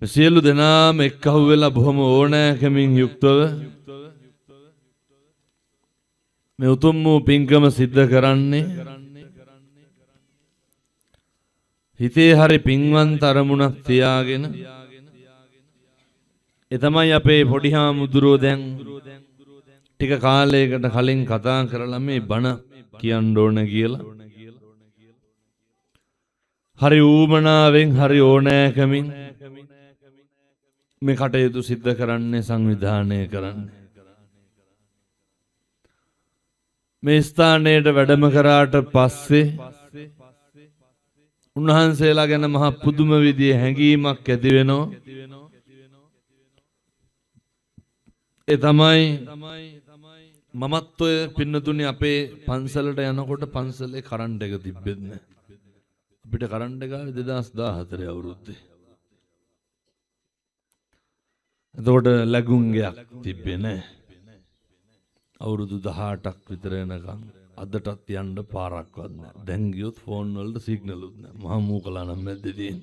සියලු දෙනාම එක්කහුව වෙලා බොහොම ඕනෑකමින් යුක්තව මේ උතුම් වූ පින්කම සිද්ධ කරන්නේ හිතේ හරි පින්වන්ත අරමුණක් තියාගෙන. ඒ තමයි අපේ පොඩි හාමුදුරුවෝ දැන් ටික කාලයකට කලින් කතා කරලා මේ බණ කියන්න ඕන කියලා. හරි ඌමනාවෙන් හරි ඕනෑකමින් මේ කටයුතු සිද්ධ කරන්නේ සංවිධානය කරන්නේ. මේ ස්ථානයට වැඩම කරාට පස්සේ උන්වහන්සේලා ගැන මහා පුදුම විදිහේ හැඟීමක් ඇති වෙනවා. ඒ තමයි මමත් ඔය පින්නතුනි අපේ පන්සලට යනකොට පන්සලේ කරන්ට් එක තිබෙන්නේ නැහැ. අපිට කරන්ට් එක ආවේ 2014 අවුරුද්දේ. එතකොට ලැබුම්ගයක් තිබ්බේ නැහැ. අවුරුදු 18ක් විතර යනකම් අදටත් යන්න පාරක්වත් නැහැ. දැන් ගියොත් ෆෝන් වලට සිග්නල් උත් නැහැ. මහා මූකලා නම් මැද්දේ තියෙන.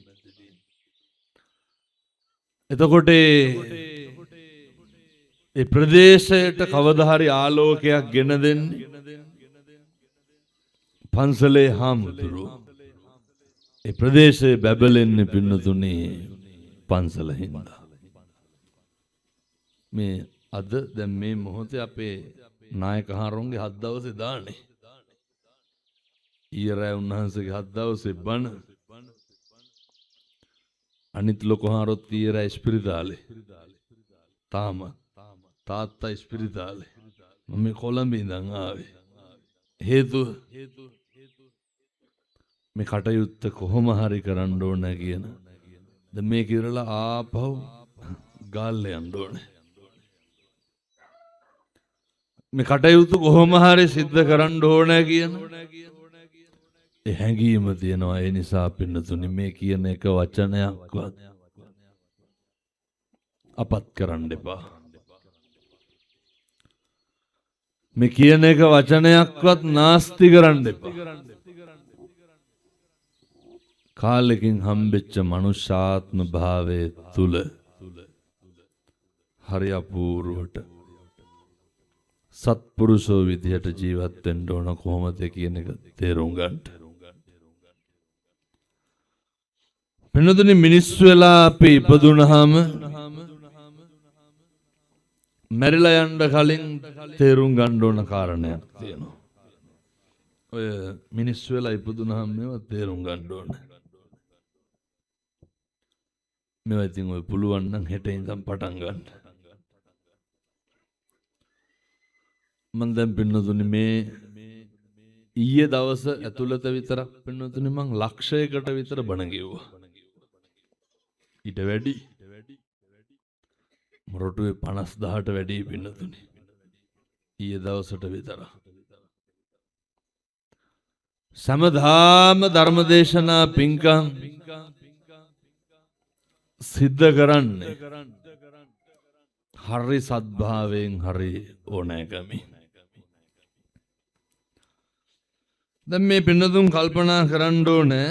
එතකොට ඒ ප්‍රදේශයට කවදා හරි ආලෝකයක් ගෙන දෙන්නේ පන්සලේ හාමුදුරුවෝ. ඒ ප්‍රදේශයේ බැබලෙන්නේ පින්නතුනේ පන්සල හින්දා. මේ අද දැන් මේ මොහොතේ අපේ නායක හාරුන්ගේ 7 දවසේ දාන්නේ. ඊයරෑ උන්වහන්සේගේ 7 දවසේ බණ. අනිත් ලොකු හාරොත් ඊයරෑ ස්පිරිතාලේ. තාම තාත්තා ස්පිරිතාලේ. මම කොළඹ ඉඳන් ආවේ. හේතුව මේ කටයුත්ත කොහොම හරි කරන්න ඕන කියන. දැන් මේක ඉවරලා ආපහු ගාල්ල යන්න ඕනේ. මේ කටයුතු කොහොම හරි සිද්ධ කරන්න ඕන කියන ඒ හැඟීම තියෙනවා. ඒ නිසා පින්නතුනි මේ කියන එක වචනයක්වත් අපත් කරන්න එපා. මේ කියන එක වචනයක්වත් නාස්ති කරන්න එපා. කාලෙකින් හම්බෙච්ච මනුෂ්‍යාත්ම භාවයේ තුල හරි අපූර්වට සත්පුරුෂෝ විදිහට ජීවත් වෙන්න ඕන කොහොමද කියන එක තේරුම් ගන්න. වෙනදුනි මිනිස්සු වෙලා අපි ඉපදුනහම මැරිලා යන්න කලින් තේරුම් ගන්න ඕන කාරණයක් තියෙනවා. ඔය මිනිස්සු වෙලා ඉපදුනහම මේවා තේරුම් ගන්න ඕන. මේවා ඉතින් ඔය පුළුවන් නම් හෙට ඉඳන් පටන් ගන්න. මම දැන් පින්නතුනි මේ ඊයේ දවස ඇතුළත විතරක් පින්නතුනි මං ලක්ෂයකට විතර බණ කිව්වා. ඊට වැඩි මොරටුවේ 50000ට වැඩි පින්නතුනි ඊයේ දවසට විතර. සමදාම ධර්මදේශනා පින්කම් සිද්ධ කරන්නේ හරි සද්භාවයෙන් හරි ඕනෑකමින්. දැන් මේ පින්නතුන් කල්පනා කරන්න ඕනේ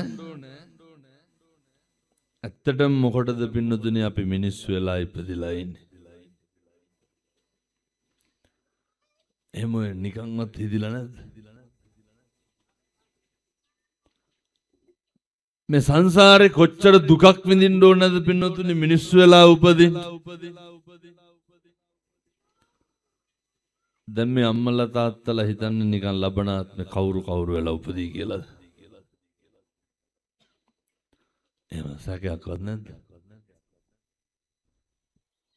ඇත්තටම මොකටද පින්නතුනි අපි මිනිස්සු වෙලා ඉපදිලා ඉන්නේ. එහෙම නිකන්වත් හිදිලා නැද්ද? මේ සංසාරේ කොච්චර දුකක් විඳින්න ඕනද පින්නතුනි මිනිස්සු වෙලා උපදින්න. දැන් මේ අම්මලා තාත්තලා හිතන්නේ නිකන් ලබනාත්මේ කවුරු වෙලා උපදී කියලාද? එහෙම සැකයක්වත් නැද්ද?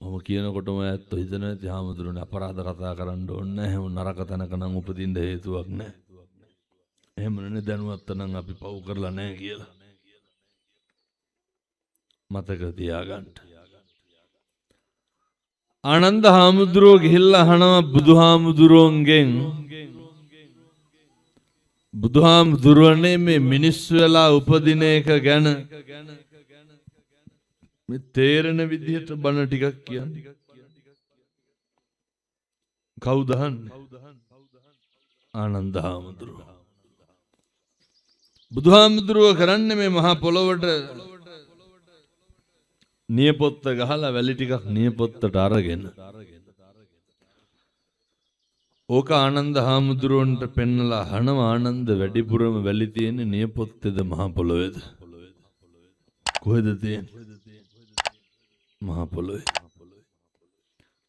මම කියනකොටම ඇත්තෝ හිතන ඇති හාමුදුරනේ අපරාධ කතා කරන්න ඕනේ නැහැ. එහෙම නරක තැනක නම් උපදින්න හේතුවක් නැහැ. එහෙම නෙනේ දැනුවත් නම් අපි පව් කරලා නැහැ කියලා. මතක තියාගන්න. ආනන්ද හාමුදුරුවෝ ගිහිල්ලා අහනවා බුදුහාමුදුරුවන්ගෙන්, බුදුහාමුදුරුවනේ මේ මිනිස්සු වෙලා උපදින එක ගැන මේ තේරෙන විදිහට බණ ටිකක් කියන්නේ. කවුද අහන්නේ? ආනන්ද හාමුදුරුවෝ. බුදුහාමුදුරුවෝ කරන්නේ මේ මහා පොළොවට නියපොත්ත ගහලා වැලි ටිකක් නියපොත්තට අරගෙන ඕක ආනන්ද හාමුදුරුවන්ට පෙන්නලා අහනවා ආනන්ද වැඩිපුරම වැලි තියෙන්නේ නියපොත්තේද මහ පොළොවේද? කොහෙද තියෙන්නේ? මහ පොළොවේ.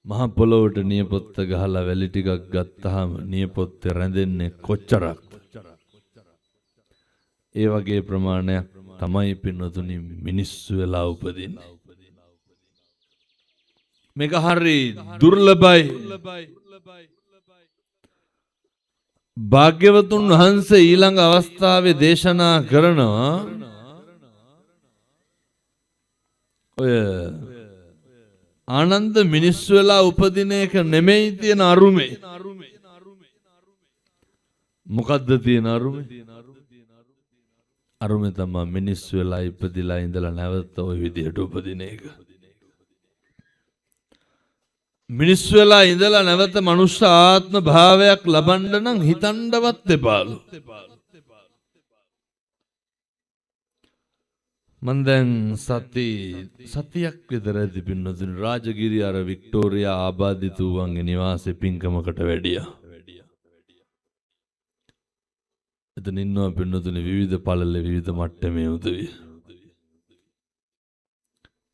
මහ පොළොවට නියපොත්ත ගහලා වැලි ටිකක් ගත්තාම නියපොත්තේ රැඳෙන්නේ කොච්චරක්? ඒ වගේ ප්‍රමාණයක් තමයි පින්නතුනි මිනිස්සු වෙලා උපදින්නේ. මේක හරි දුර්ලභයි. භාග්‍යවතුන් වහන්සේ ඊළඟ අවස්ථාවේ දේශනා කරනවා ඔය ආනන්ද මිනිස්සු වෙලා උපදින එක නෙමෙයි තියෙන අරුමේ. මොකද්ද තියෙන අරුමේ? අරුමේ තමයි මිනිස්සු වෙලා ඉපදිලා ඉඳලා නැවත ওই විදියට උපදින එක. මිනිස්සු වෙලා ඉඳලා නැවත මනුෂ්‍ය ආත්ම භාවයක් ලබන්න නම් හිතන්නවත් එපාලු. මන් දැන් සතියක් විතර ඇති පින්නතුනි රාජගිරිය අර වික්ටෝරියා ආබාධිතුවන්ගේ නිවාසේ පින්කමකට වැඩියා. එතන ඉන්නවා පින්නතුනි විවිධ පළල විවිධ මට්ටමේ උදවිය.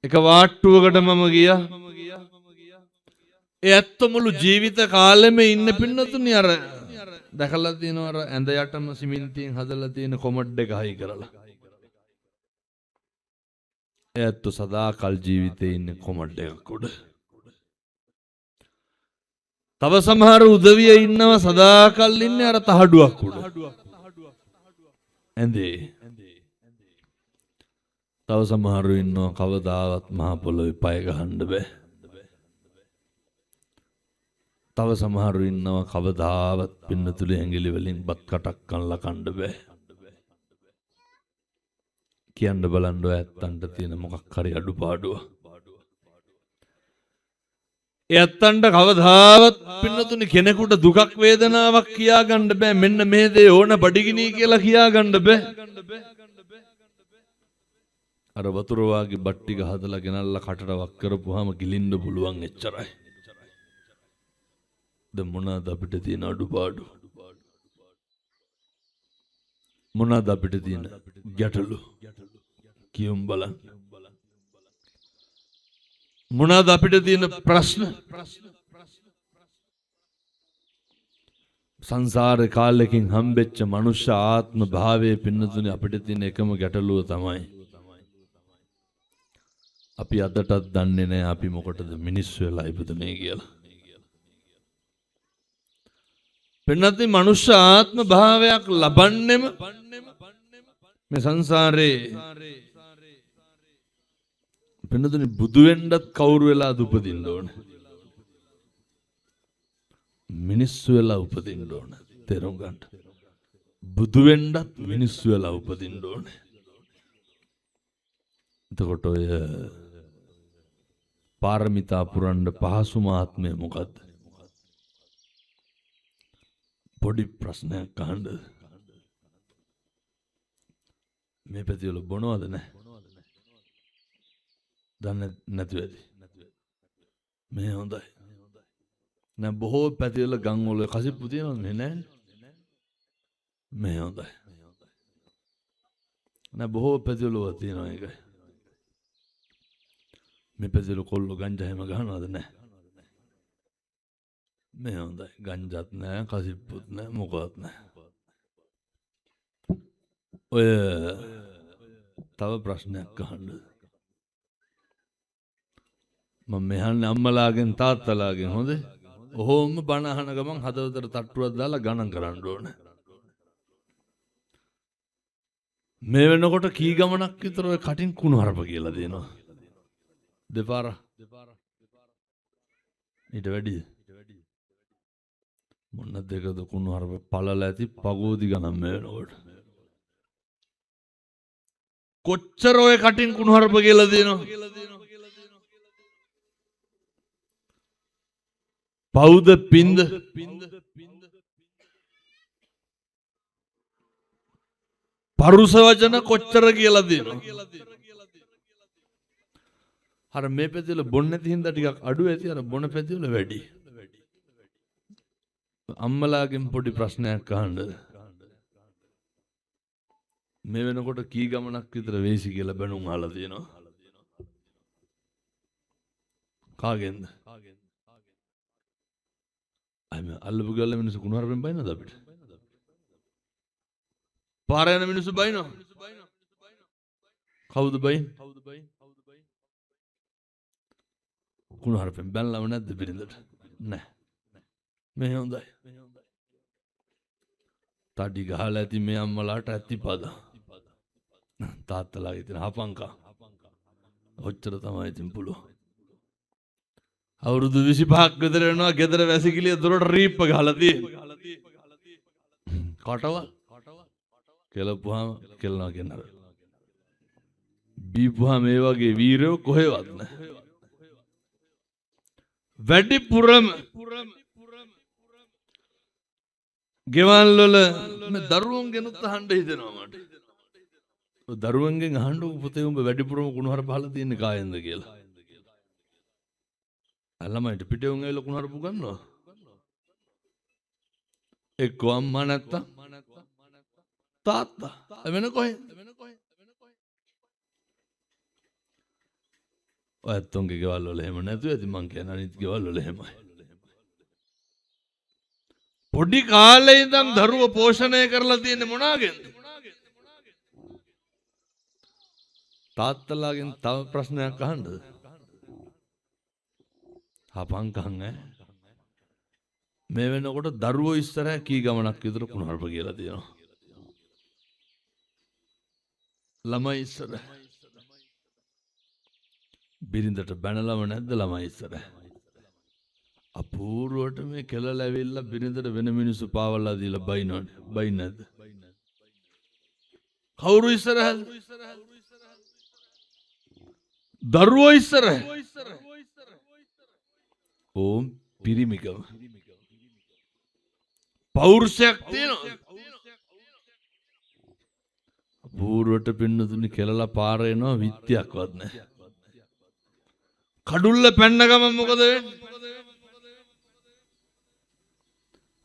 එක වාට්ටුවකට මම ගියා. ඒ ඇත්ත මුළු ජීවිත කාලෙම ඉන්න පින්නතුනි අර දැකලා තියෙනවා අර ඇඳ යටම සිමෙන්තියෙන් හදලා තියෙන කොමඩ් එක හයි කරලා. ඒ ඇත්ත සදාකල් ජීවිතේ ඉන්නේ කොමඩ් එකක් උඩ. තව සමහර උදවිය ඉන්නවා සදාකල් ඉන්නේ අර තහඩුවක් උඩ. ඇඳේ. තව සමහරු ඉන්නවා කවදාවත් මහ පොළොවේ පය ගහන්න බෑ. තව සමහරු ඉන්නවා කවදාවත් පින්නතුලේ ඇඟිලි වලින් බත් කටක් කනලා කන්න බෑ. කියන්න බලන්න ඔය ඇත්තන්ට තියෙන මොකක් හරි අඩුපාඩුව. ඒ ඇත්තන්ට කවදාවත් පින්නතුනි කෙනෙකුට දුකක් වේදනාවක් කියා ගන්න බෑ. මෙන්න මේ දේ ඕන බඩගිනි කියලා කියා ගන්න බෑ. අර වතුර වාගේ බට්ටි ගහදලා ගෙනල්ලා කටට වක් කරපුවාම ගිලින්න පුළුවන් එච්චරයි. දැන් මොනවාද අපිට තියෙන අඩුපාඩු? මොනවාද අපිට තියෙන ගැටලු? කියමු බලන්න. මොනවාද අපිට තියෙන ප්‍රශ්න? සංසාරේ කාලෙකින් හම්බෙච්ච මනුෂ්‍ය ආත්ම භාවයේ පින්නතුනි අපිට තියෙන එකම ගැටලුව තමයි අපි අදටත් දන්නේ නැහැ අපි මොකටද මිනිස්සු වෙලා ඉපදුනේ කියලා. පින්නතුනි මනුෂ්‍ය ආත්ම භාවයක් ලබන්නෙම මේ සංසාරේ පින්නතුනි බුදු වෙන්නත් කවුරු වෙලාද උපදින්න ඕන? මිනිස්සු වෙලා උපදින්න ඕන. තේරුම් ගන්න. බුදු වෙන්නත් මිනිස්සු වෙලා උපදින්න ඕන. එතකොට ඔය පාරමිතා පුරන්න පහසුම ආත්මය මොකද්ද? පොඩි ප්‍රශ්නයක් අහන්න. මේ පැතිවල බොනවද නැහැ? දන්නේ නැති වෙයි. මේ හොඳයි. නෑ බොහෝ පැතිවල ගම් වල කසිප්පු තියෙනවද? මේ නැහැ. මේ හොඳයි. නෑ බොහෝ පැතිවල තියෙනවා ඒකයි. මේ පැතිවල කොල්ලෝ ගංජා හැම ගහනවද? නැහැ. මේ හොඳයි. ගංජාත් නැහැ, කසිප්පුත් නැහැ, මොකවත් නැහැ. ඔය තව ප්‍රශ්නයක් අහන්න. මම මෙහන්නේ අම්මලාගෙන් තාත්තලාගෙන් හොඳේ. ඔහොම බණ අහන ගමන් හදවතට තට්ටුවක් දාලා ගණන් කරන්න ඕන. මේ වෙනකොට කී ගමනක් විතර ඔය කටින් කුණු හරප කියලා දෙනවා. දෙපාර. ඊට වැඩි. මොන දෙකද කුණු හරප පළල ඇති පගෝදි ගණන් මේ වෙනකොට. කොච්චර ඔය කටින් කුණු හරප කියලා දෙනවා. පෞද පින්ද පරුස වචන කොච්චර කියලා දෙනවා. අර මේ පැතිවල බොන්නේ නැති හින්දා ටිකක් අඩු ඇති අර බොන පැතිවල වැඩි. අම්මලාගෙන් පොඩි ප්‍රශ්නයක් අහන්න. මේ වෙනකොට කී ගමනක් විතර වේසි කියලා බැනුම් අහලා තියෙනවා. කාගෙන්ද? අයිම අල්ලපු ගල්ල මිනිස්සු කුණුහරුපෙන් බයිනවද අපිට? පාර යන මිනිස්සු බයිනව. කවුද බයින්? කුණුහරුපෙන් බැලනව නැද්ද බිරිඳට? නැහැ. මේ හොඳයි. තඩි ගහලා ඇති මේ අම්මලාට ඇතිපද. තාත්තලාගේ තියෙන හපංකා. ඔච්චර තමයි ඉතින් පුළුවන්. අවුරුදු 25ක් විතර වෙනවා ගෙදර වැසිකිළිය දොරට රීප්ප ගහලා තියෙන්නේ. කටවල් කෙලපුවාම කෙලනවා කියනවා. බීපුවාම මේ වගේ වීරයෝ කොහෙවත් නැහැ. වැඩිපුරම ගෙවල් වල මේ දරුවන්ගෙනුත් අහන්න හිතෙනවා මට. ඔය දරුවන්ගෙන් අහන්න පුතේ උඹ වැඩිපුරම කුණුහරුප පහලා තියෙන්නේ කායෙන්ද කියලා. ළමයිට පිටේ උන් ඇවිල්ලා කුණුහරුප ගන්නවා. එක්ක අම්මා නැත්තම් තාත්තා. වෙන කොහෙන්ද? ඔය ඇත්තොන්ගේ ගෙවල් වල එහෙම නැතුව ඇති මං කියන්නේ අනිත් ගෙවල් වල එහෙමයි. පොඩි කාලේ ඉඳන් දරුව පෝෂණය කරලා තියෙන්නේ මොනාගෙන්ද? තාත්තලාගෙන් තව ප්‍රශ්නයක් අහන්නද? හපංකම් ඈ. මේ වෙනකොට දරුවෝ ඉස්සරහ කී ගමනක් විතර කුණුහරුප කියලා තියෙනවා. ළමයි ඉස්සරහ. බිරිඳට බැනලම නැද්ද ළමයි ඉස්සරහ? අපූර්වට මේ කෙලල ඇවිල්ලා බිරිඳට වෙන මිනිස්සු පාවලා දීලා බයිනවනේ. බයින් නැද්ද? කවුරු ඉස්සරහද? දරුවෝ ඉස්සරහ. ඕම් පිරිමිකම. පෞරුෂයක් තියෙනවා. අපූර්වට පින්නතුනි කෙලලා පාර එනවා විත්‍යක්වත් නැහැ. කඩුල්ල පැන්න ගමන් මොකද වෙන්නේ?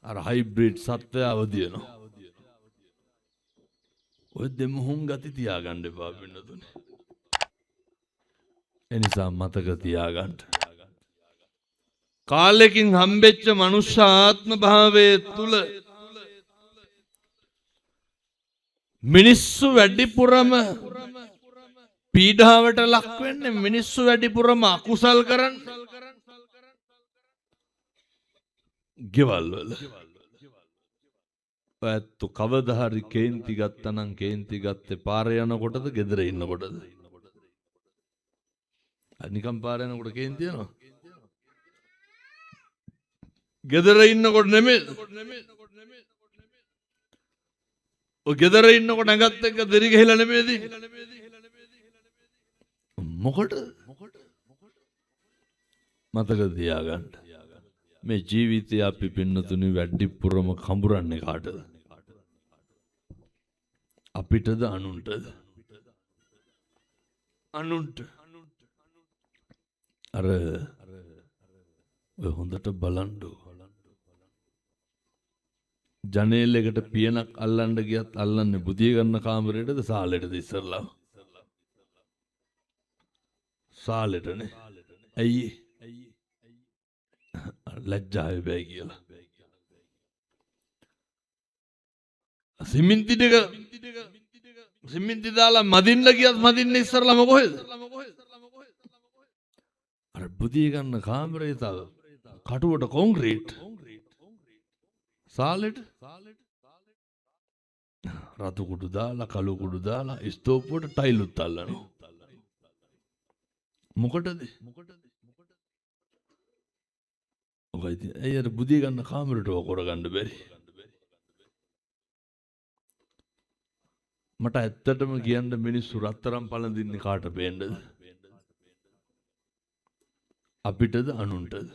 අර හයිබ්‍රිඩ් සත්වය අවදි වෙනවා. ඔය දෙමුහුන් ගති තියාගන්න එපා පින්නතුනි. එනිසා මතක තියාගන්න. කාලෙකින් හම්බෙච්ච මනුෂ්‍ය ආත්ම භාවයේ තුල මිනිස්සු වැඩිපුරම පීඩාවට ලක් වෙන්නේ මිනිස්සු වැඩිපුරම අකුසල් කරන්නේ ගෙවල් වල. ඔයත් කවදා හරි කේන්ති ගත්තනම් කේන්ති ගත්තේ පාරේ යනකොටද ගෙදර ඉන්නකොටද? නිකම් පාරේ යනකොට කේන්ති යනවා. ගෙදර ඉන්නකොට නෙමෙයි. ඔය ගෙදර ඉන්නකොට නැගත් එක්ක දෙරි ගහලා නෙමෙයිද? මොකටද? මතක තියාගන්න. මේ ජීවිතය අපි පින්නතුනි වැඩිපුරම කඹරන්නේ කාටද? අපිටද අනුන්ටද? අනුන්ට. අර ඔය හොඳට බලන්න. ජනේලයකට පියනක් අල්ලන්න ගියත් අල්ලන්නේ බුදිය ගන්න කාමරේටද සාලෙටද ඉස්සරලා? සාලෙටනේ. ඇයි? ලැජ්ජාවේ බෑ කියලා. සිමෙන්ති දාලා මදින්න ගියත් මදින්නේ ඉස්සරලාම කොහෙද? අර බුදිය ගන්න කාමරේ තව කටුවට කොන්ක්‍රීට්. සාලෙට රතු කුඩු දාලා කළු කුඩු දාලා ස්තෝපුවට ටයිලුත් අල්ලනවා. මොකටද? ඔකයි ඇයි අර බුදිය ගන්න කාමරේට කරගන්න බැරි? මට ඇත්තටම කියන්න මිනිස්සු රත්තරන් පළඳින්නේ කාට පේන්නද? අපිටද අනුන්ටද?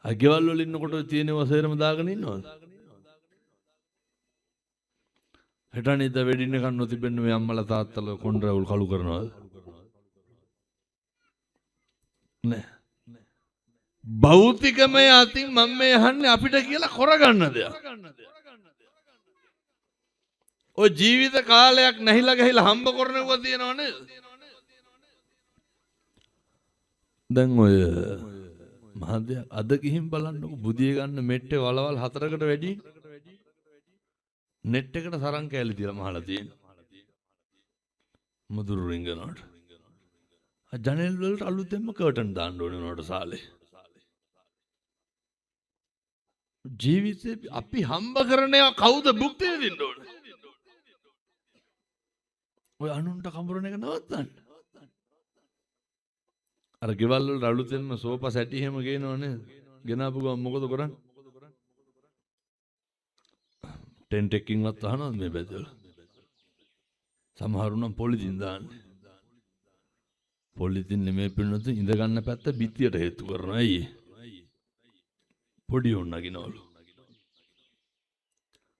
අගෙවල් වල ඉන්නකොට තියෙන වසේරම දාගෙන ඉන්නවද? හෙටනිට වෙඩින්න කන්න තිබෙන්න මේ අම්මලා තාත්තලා කොණ්ඩරවල් කළු කරනවද? නෑ. භෞතිකමය අතින් මම මේ අහන්නේ අපිට කියලා කරගන්න දෙයක්. ඔය ජීවිත කාලයක් නැහිලා ගහිලා හම්බ කරනවා තියෙනව නේද? දැන් ඔය මහදයා අද ගිහින් බලන්නකො බුදිය ගන්න මෙට්ටේ වලවල් 4කට වැඩි නෙට් එකට සරන් කෑලි තියලා මහලා තියෙනවා. මුදුරු රින්ගනට. ජනෙල් වලට අලුතෙන්ම කර්ටන් දාන්න ඕනේ උනට සාලේ. ජීවිතේ අපි හම්බ කරන ඒවා කවුද භුක්ති විඳින්න ඕනේ? ඔය අනුන්ට කඹරන එක නවත්තන්න. අර ගෙවල් වල අලුතෙන්ම සෝපා සැටි එහෙම ගේනව නේද? ගෙනාපු ගමන් මොකද කරන්නේ? ටෙන්ට් එකකින්වත් අහනවද මේ බෙදවල? සමහරු නම් පොලිතින් දාන්නේ. පොලිතින් නෙමෙයි පින්නොත් ඉඳ ගන්න පැත්ත බිත්තියට හේතු කරනවා අයියේ. පොඩි උන් නගිනවලු.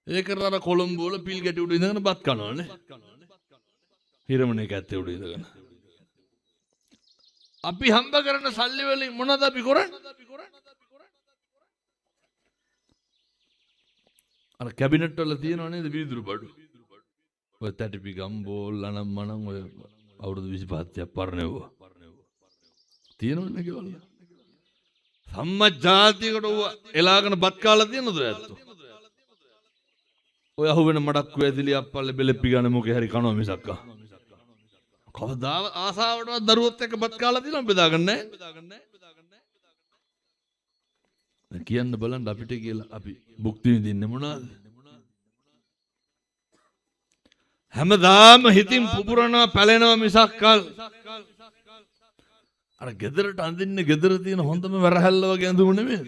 ඒක අර කොළඹ වල පිල් ගැටි උඩ ඉඳගෙන බත් කනවනේ. හිරමනේ කැත්තේ උඩ ඉඳගෙන. අපි හම්බ කරන සල්ලි වලින් මොනවද අපි කරන්නේ? අර කැබිනට් වල තියෙනව නේද වීදුරු බඩු? ඔය තැටිපි ගම්බෝල් අනම් මනම් ඔය අවුරුදු 25ක් පරණේවා. තියෙනවනේ ගෙවල්. සම්මජාතියකට එලාගෙන බත් කාලා තියෙනවද ඇත්තෝ? ඔය අහුවෙන මඩක්කුව ඇදිලි අප්පල්ලේ බෙලෙප්පි ගන්න මොකේ හරි කනවා මිසක්කා. කවදා ආසාවටවත් දරුවොත් එක්ක බත් කාලා තියෙනවද බෙදාගන්නේ නැහැ. කියන්න බලන්න අපිට කියලා අපි භුක්ති විඳින්නේ මොනවාද? හැමදාම හිතින් පුපුරනවා පැලෙනවා මිසක් අර ගෙදරට අඳින්න ගෙදර තියෙන හොඳම වැරහැල්ල වගේ ඇඳුම නෙමෙයි.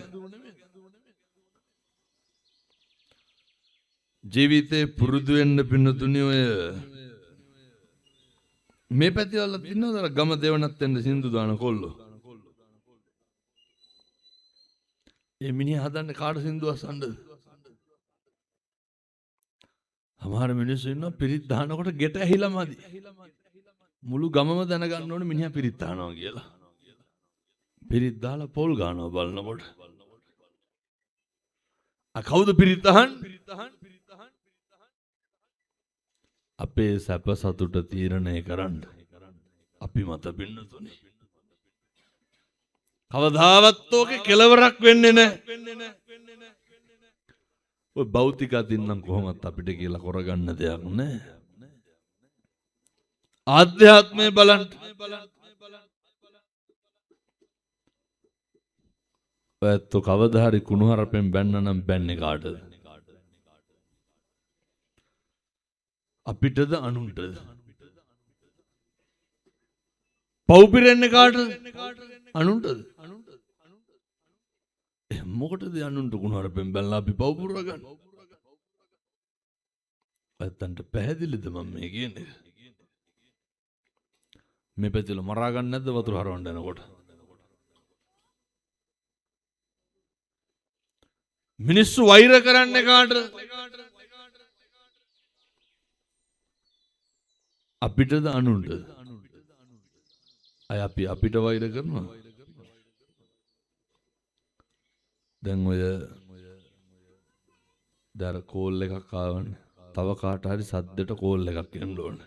ජීවිතේ පුරුදු වෙන්න පින්නතුනි ඔය මේ පැතිවල ඉන්නවද අර ගම දෙවනත් වෙන්න සින්දු දාන කොල්ලෝ. ඒ මිනිහා හදන්නේ කාට සින්දුවක් අසන්නද? සමහර මිනිස්සු ඉන්නවා පිරිත් දානකොට ගෙට ඇහිලා මදි. මුළු ගමම දැනගන්න ඕනේ මිනිහා පිරිත් දානවා කියලා. පිරිත් දාලා පොල් ගන්නවා බලනකොට. කවුද පිරිත් අහන්නේ? අපේ සැප සතුට තීරණය කරන්න අපි මත පින්නතුනේ. කවදාවත් ඕකේ කෙලවරක් වෙන්නේ නැහැ. ඔය භෞතික අතින් නම් කොහොමත් අපිට කියලා කරගන්න දෙයක් නැහැ. ආධ්‍යාත්මය බලන්න. ඔයත් කවදා හරි කුණුහරුපෙන් බැන්න නම් බැන්නේ කාටද? අපිටද අනුන්ටද? පව් පිරෙන්නේ කාටද? අනුන්ටද? මොකටද අනුන්ට කුණුහරුපෙන් බැලලා අපි පව් පුරගන්නේ? ඇත්තන්ට පැහැදිලිද මම මේ කියන්නේ? මේ පැතිල මරා ගන්න නැද්ද වතුර හරවන්න යනකොට? මිනිස්සු වෛර කරන්නේ කාටද? අපිටද අනුන්ටද? අය අපිට වෛර කරනවා. දැන් ඔය දර කෝල් එකක් ආවනේ. තව කාට හරි සද්දට කෝල් එකක් එන්න ඕන.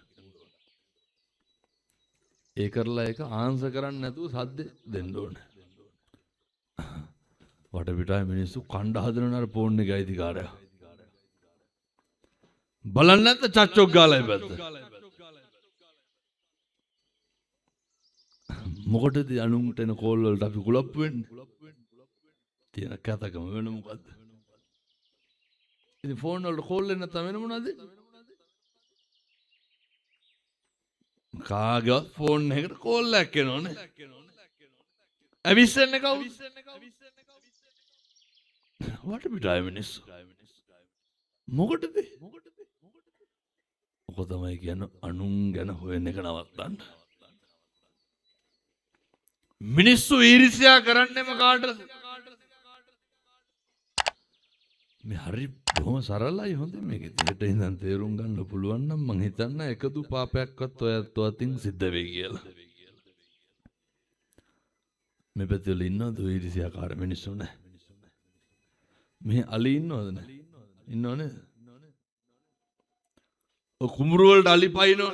ඒ කරලා ඒක ආන්සර් කරන්නේ නැතුව සද්ද දෙන්න ඕන. වටපිටාවේ මිනිස්සු කණ්ඩ හදන අර ෆෝන් එකේ අයිතිකාරයා. බලන්න නැත්නම් චච්චොක් ගාලා ඉපැත්ත. මොකටද අනුන්ට එන කෝල් වලට අපි කුලප්පු වෙන්නේ? තියෙන කතාවම වෙන මොකද්ද? ඉතින් ෆෝන් වලට කෝල් එන්න නැත්නම් වෙන මොනවද? කාගේවත් ෆෝන් එකකට කෝල් එකක් එනවනේ. ඇවිස්සෙන්නේ කවුද? වටපිටාවේ මිනිස්සු. මොකටද? ඔක තමයි කියන්නේ අනුන් ගැන හොයන එක නවත්තන්න. මිනිස්සු ඊර්ෂ්‍යා කරන්නේම කාටද? මේ හරි බොහොම සරලයි හොඳයි මේක. ඉතින් ඉඳන් තේරුම් ගන්න පුළුවන් නම් මං හිතන්නේ එකදු පාපයක්වත් ඔයත් අතින් සිද්ධ වෙයි කියලා. මේ පැත්තේ වල ඉන්නවද ඔය ඊර්ෂ්‍යාකාර මිනිස්සු නැහැ. මේ අලි ඉන්නවද නැහැ. ඉන්නව නේද? ඔය කුඹුරු වලට අලි පයින්නව.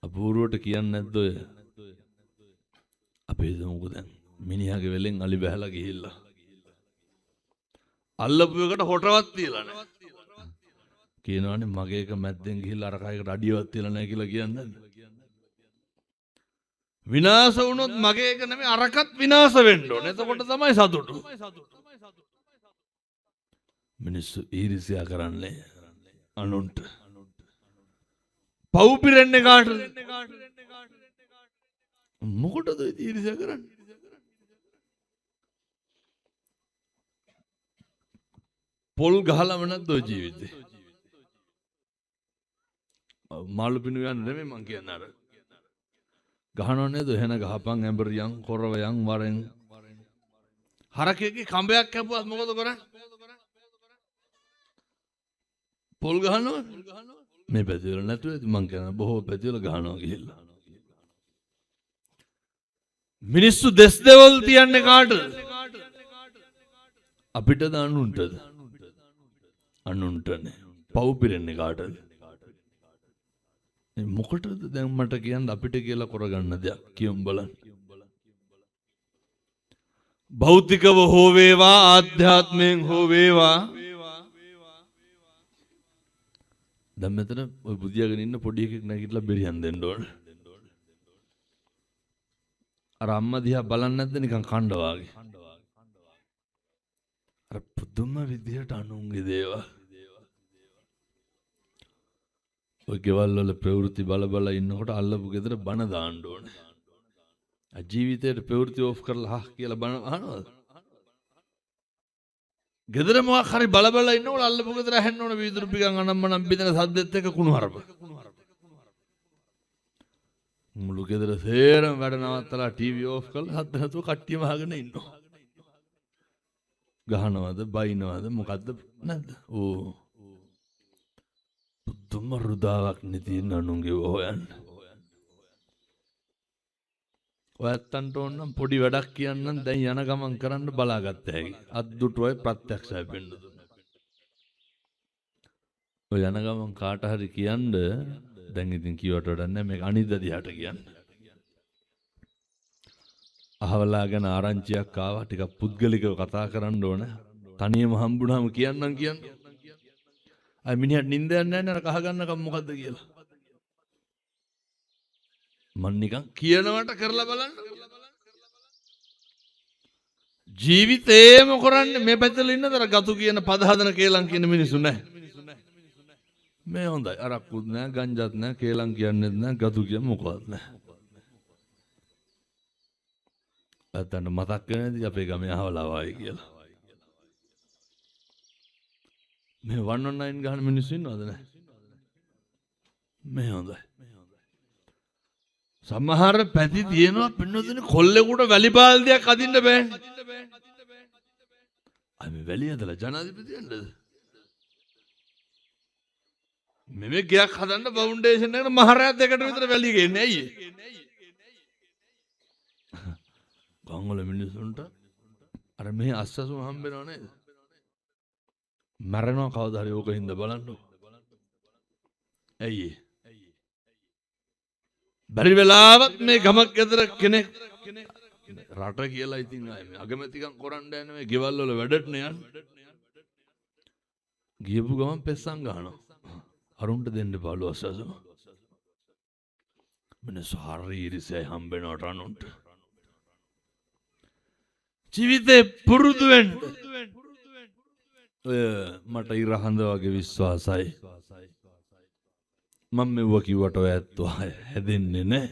අපූර්වට කියන්නේ නැද්ද ඔය? අපේ දමුකෝ දැන් මිනිහාගේ වෙලෙන් අලි බහැලා ගිහිල්ලා. අල්ලපු එකට හොටවත් තියලා නැහැ. කියනවනේ මගේ එක මැද්දෙන් ගිහිල්ලා අර කයකට අඩියවත් තියලා නැහැ කියලා කියන්නේ නැද්ද? විනාශ වුණොත් මගේ එක නෙමෙයි අරකත් විනාශ වෙන්න ඕනේ. එතකොට තමයි සතුටු. මිනිස්සු ඊර්ෂ්‍යා කරන්නේ අනුන්ට. පව් පිරෙන්නේ කාටද? මොකටද ඊර්ෂ්‍යා කරන්නේ? පොල් ගහලම නැද්ද ඔය ජීවිතේ? මාළු පිනු යන්නේ නෙමෙයි මං කියන්නේ අර. ගහනව නේද? එහෙන ගහපන් ඇඹරියන් කොරවයන් වරෙන්. හරකෙක්ගේ කඹයක් කැපුවත් මොකද කරන්නේ? පොල් ගහනවා. මේ පැතිවල නැතුව මං කියන බොහෝ පැතිවල ගහනවා ගිහිල්ලා. මිනිස්සු දෙස් දෙවල් තියන්නේ කාටද? අපිටද අනුන්ටද? අනුන්ටනේ. පව් පිරෙන්නේ කාටද? මොකටද දැන් මට කියන්න අපිට කියලා කරගන්න දෙයක් කියමු බලන්න. භෞතිකව හෝ වේවා ආධ්‍යාත්මයෙන් හෝ වේවා. දැන් මෙතන ඔය බුදියාගෙන ඉන්න පොඩි එකෙක් නැගිටලා බෙරියන් දෙන්න ඕන. අර අම්මා දිහා බලන්නේ නැද්ද නිකන් කණ්ඩ වාගේ. අර පුදුම විදියට අනුන්ගේ දේවල්. ඔය ගෙවල් වල ප්‍රවෘත්ති බල බල ඉන්නකොට අල්ලපු ගෙදර බණ දාන්න ඕනේ. ජීවිතේට ප්‍රවෘත්ති ඕෆ් කරලා හා කියලා බණ අහනවද? ගෙදර මොකක් හරි බල බල ඉන්නකොට අල්ලපු ගෙදර ඇහෙන්න ඕනේ වීදුරු පිටන් අනම්මනම් බින්දන සද්දෙත් එක්ක කුණු හරප. මුළු ගෙදර සේරම වැඩ නවත්තලා ටීවී ඕෆ් කරලා හද්ද නැතුව කට්ටියම අහගෙන ඉන්නවා. ගහනවද බයිනවද මොකද්ද නැද්ද? ඕ පුදුම රුදාවක් නෙති නනුන්ගේ හොයන්න. ඔයත්තන්ට ඕනම් පොඩි වැඩක් කියන්නම් දැන් යන ගමන් කරන්න බලාගත්ත හැකි. අද්දුටුවයි ප්‍රත්‍යක්ෂයි පෙන්න දුන්නා. ඔය යන ගමන් කාට හරි කියන්න දැන් ඉතින් කිව්වට වැඩක් නැහැ මේක අනිද්දා දිහාට කියන්න. අහවලා ගැන ආරංචියක් ආවා ටිකක් පුද්ගලිකව කතා කරන්න ඕන. තනියම හම්බුනහම කියන්නම් කියන්න. අය මිනිහට නිින්ද යන්නේ නැහැ නේද කහ ගන්නකම් මොකද්ද කියලා. මන් නිකන් කියනවට කරලා බලන්න. ජීවිතේම කරන්නේ මේ පැත්තල ඉන්නතර ගතු කියන පද හදන කේලම් කියන මිනිස්සු නැහැ. මේ හොඳයි අරක්කුත් නැහැ ගංජාත් නැහැ කේලම් කියන්නේත් නැහැ ගතු කිය මොකවත් නැහැ. අතන මතක් වෙනදී අපේ ගමේ අහවලා වයි කියලා. මේ 119 ගහන මිනිස්සු ඉන්නවද නැහැ? මේ හොඳයි. සමහර පැති තියෙනවා පින්නොතනේ කොල්ලෙකුට වැලි බාල්දියක් අදින්න බෑනේ. අය මේ වැලි ඇදලා ජනාධිපතියන්ද? මේ ගයක් හදන්න ෆවුන්ඩේෂන් එකට මහරයක් දෙකට විතර වැලි ගේන්නේ ඇයි? ගංගොල මිනිස්සුන්ට අර මේ අස්සසු හම්බෙනව නේද? මරනවා කවදා හරි ඕක හින්දා බලන්න. ඇයි? බැරි වෙලාවත් මේ ගමක් ඇතර කෙනෙක් රට කියලා ඉතින් අගමැතිකම් කරන්න යන්නේ මේ ගෙවල් වල වැඩට නේ යන්නේ. ගියපු ගමන් පෙස්සන් ගහනවා. අරුන්ට දෙන්න බලු අස්සසු. මිනිස්සු හරි ඉරිසයි හම්බෙනවට අනුන්ට. ජීවිතේ පුරුදු වෙන්න. මට ඉරහඳ වගේ විශ්වාසයි. මම මෙව කිව්වට ඔය ඇත්තෝ හැදෙන්නේ නැහැ.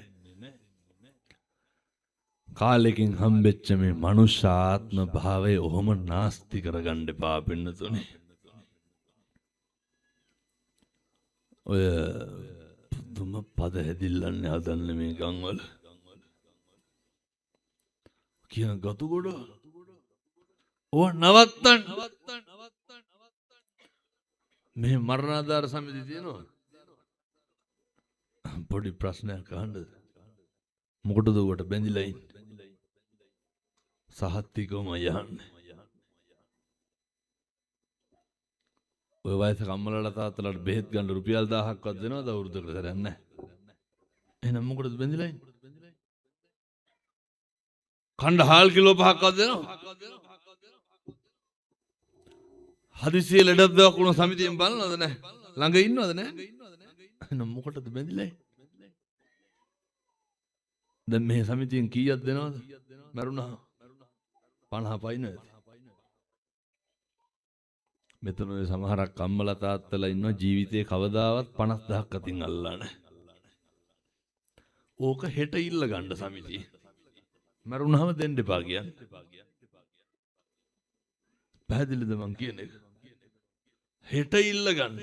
කාලෙකින් හම්බෙච්ච මේ මනුෂ්‍යාත්ම භාවය ඔහොම නාස්ති කරගන්න එපා පින්නතුනේ. ඔය පුදුම පද හැදිල්ලන්නේ හදන්නේ මේ ගම්වල. කියන ගතු ගොඩ ඕ නවත්තන්න. මේ මරණාධාර සමිතිය තියෙනවා. පොඩි ප්‍රශ්නයක් අහන්නද? මොකටද උකට බැඳිලා ඉන්නේ? සහත්තිකම යන්නේ. ඔය වයසක අම්මලාට තාත්තලාට බෙහෙත් ගන්න රුපියල් 1000ක්වත් දෙනවද අවුරුද්දකට සැරයක් නැහැ. එහෙනම් මොකටද බැඳිලා ඉන්නේ? කණ්ඩ හාල් කිලෝ 5ක්වත් දෙනවා. හදිසියෙ ලෙඩක් දවකුණ සමිතියෙන් බලනවද නැහැ? ළඟ ඉන්නවද නැහැ? එහෙනම් මොකටද බැඳිලා ඉන්නේ? දැන් මේ සමිතියෙන් කීයක් දෙනවද? මරුණා 50 පයින්නද? මෙතන ඔය සමහරක් අම්මලා තාත්තලා ඉන්නවා ජීවිතේ කවදාවත් 50000ක් අතින් අල්ලලා නැහැ. ඕක හෙට ඉල්ල ගන්න සමිතිය. මරුණාම දෙන්න එපා කියන්නේ. පැහැදිලිද මං කියන එක? හෙට ඉල්ල ගන්න.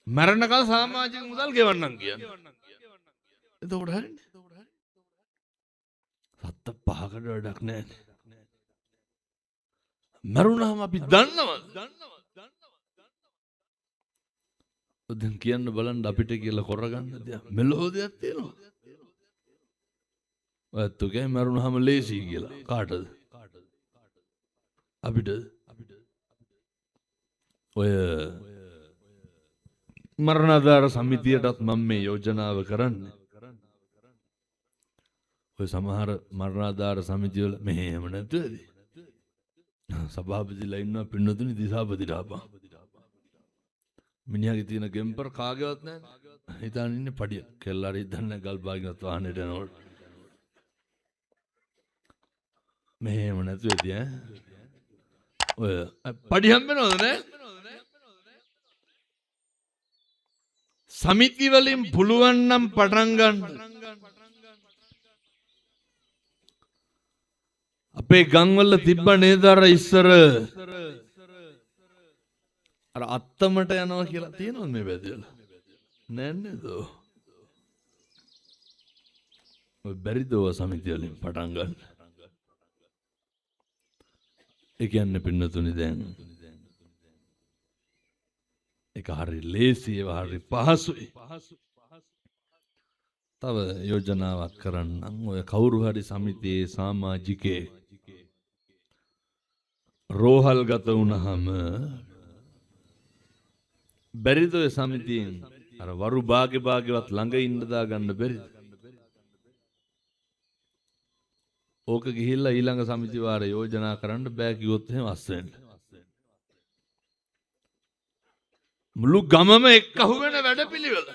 මරණකල් සමාජික මුදල් ගෙවන්නම් කියන්නේ. එතකොට හරිනේ. සත්ත පහකට වැඩක් නැහැ. මරුණාම අපි දන්නවද? දැන් කියන්න බලන්න අපිට කියලා කරගන්න දෙයක් මෙලෝ දෙයක් තියෙනවා. ඔයත් ඔකේ මරුණාම ලේසි කියලා. කාටද? අපිට. ඔය මරණාධාර සමිතියටත් මම මේ යෝජනාව කරන්නේ. ඔය සමහර මරණාධාර සමිතිවල මෙහෙම නැතුවද? සභාපතිලා ඉන්නවා පින්නතුනි දිසාපතිට ආපහා. මිනිහාගේ තියෙන ගෙම්පර් කාගේවත් නැහැ. හිතාන ඉන්නේ පඩිය. කෙල්ලාරි දන්නේ ගල් බාගෙනත් වාහනේට යනකොට. මෙහෙම නැතුවේදී ඈ. ඔය පඩි හම්බෙනවද නැහැ? සමිති වලින් පුළුවන් නම් පටන් ගන්න. අපේ ගම්වල තිබ්බ නේද අර ඉස්සර අර අත්තමට යනවා කියලා තියෙනවද මේ වැදවල? නෑ නේද? ඔය බැරිද ඔය සමිතිය වලින් පටන් ගන්න? ඒ කියන්නේ පින්නතුනි දැන් ඒක හරි ලේසි ඒවා හරි පහසුයි. තව යෝජනාවක් කරන්නම්. ඔය කවුරු හරි සමිතියේ සමාජිකේ රෝහල් ගත වුණාම බැරිද ඔය සමිතියෙන් අර වරු භාග්‍යවත් ළඟ ඉන්න දා ගන්න බැරිද? ඕක ගිහිල්ලා ඊළඟ සමිති වාර යෝජනා කරන්න බෑ කිව්වොත් එහෙම අස්සෙන්න. මුළු ගමම එක්කහුව වෙන වැඩපිළිවෙල.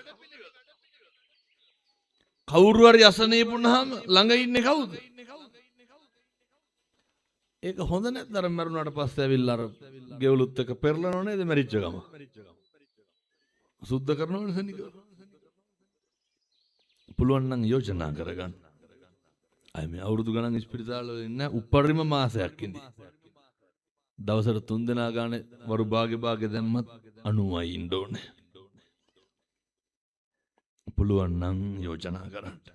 කවුරු හරි අසනීප වුණාම ළඟ ඉන්නේ කවුද? ඒක හොඳ නැද්ද? අර මරුණාට පස්සේ ඇවිල්ලා අර ගෙවලුත් එක පෙරලනව නේද මැරිච්ච ගම? සුද්ධ කරනවනේ සනික. පුළුවන් නම් යෝජනා කරගන්න. අය මේ අවුරුදු ගණන් ඉස්පිරිතාල වල ඉන්න උපරිම මාසයක් ඉඳි. දවසට 3 දෙනා ගානේ වරු භාගේ දැම්මත් 90යි ඉන්න ඕනේ. පුළුවන් නම් යෝජනා කරන්න.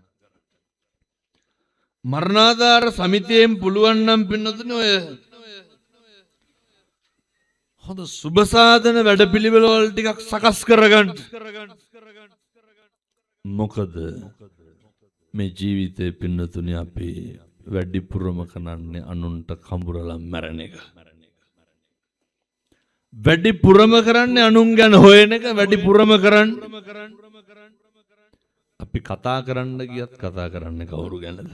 මරණාධාර සමිතියෙන් පුළුවන් නම් පින්නතුනේ ඔය හොඳ සුබ සාධන වැඩපිළිවෙල වල ටිකක් සකස් කරගන්න. මොකද මේ ජීවිතේ පින්නතුනේ අපි වැඩිපුරම කරන්නේ අනුන්ට කඹරලා මැරෙන එක. වැඩිපුරම කරන්නේ අනුන් ගැන හොයන එක. වැඩිපුරම කරන්නේ අපි කතා කරන්න ගියත් කතා කරන්නේ කවුරු ගැනද?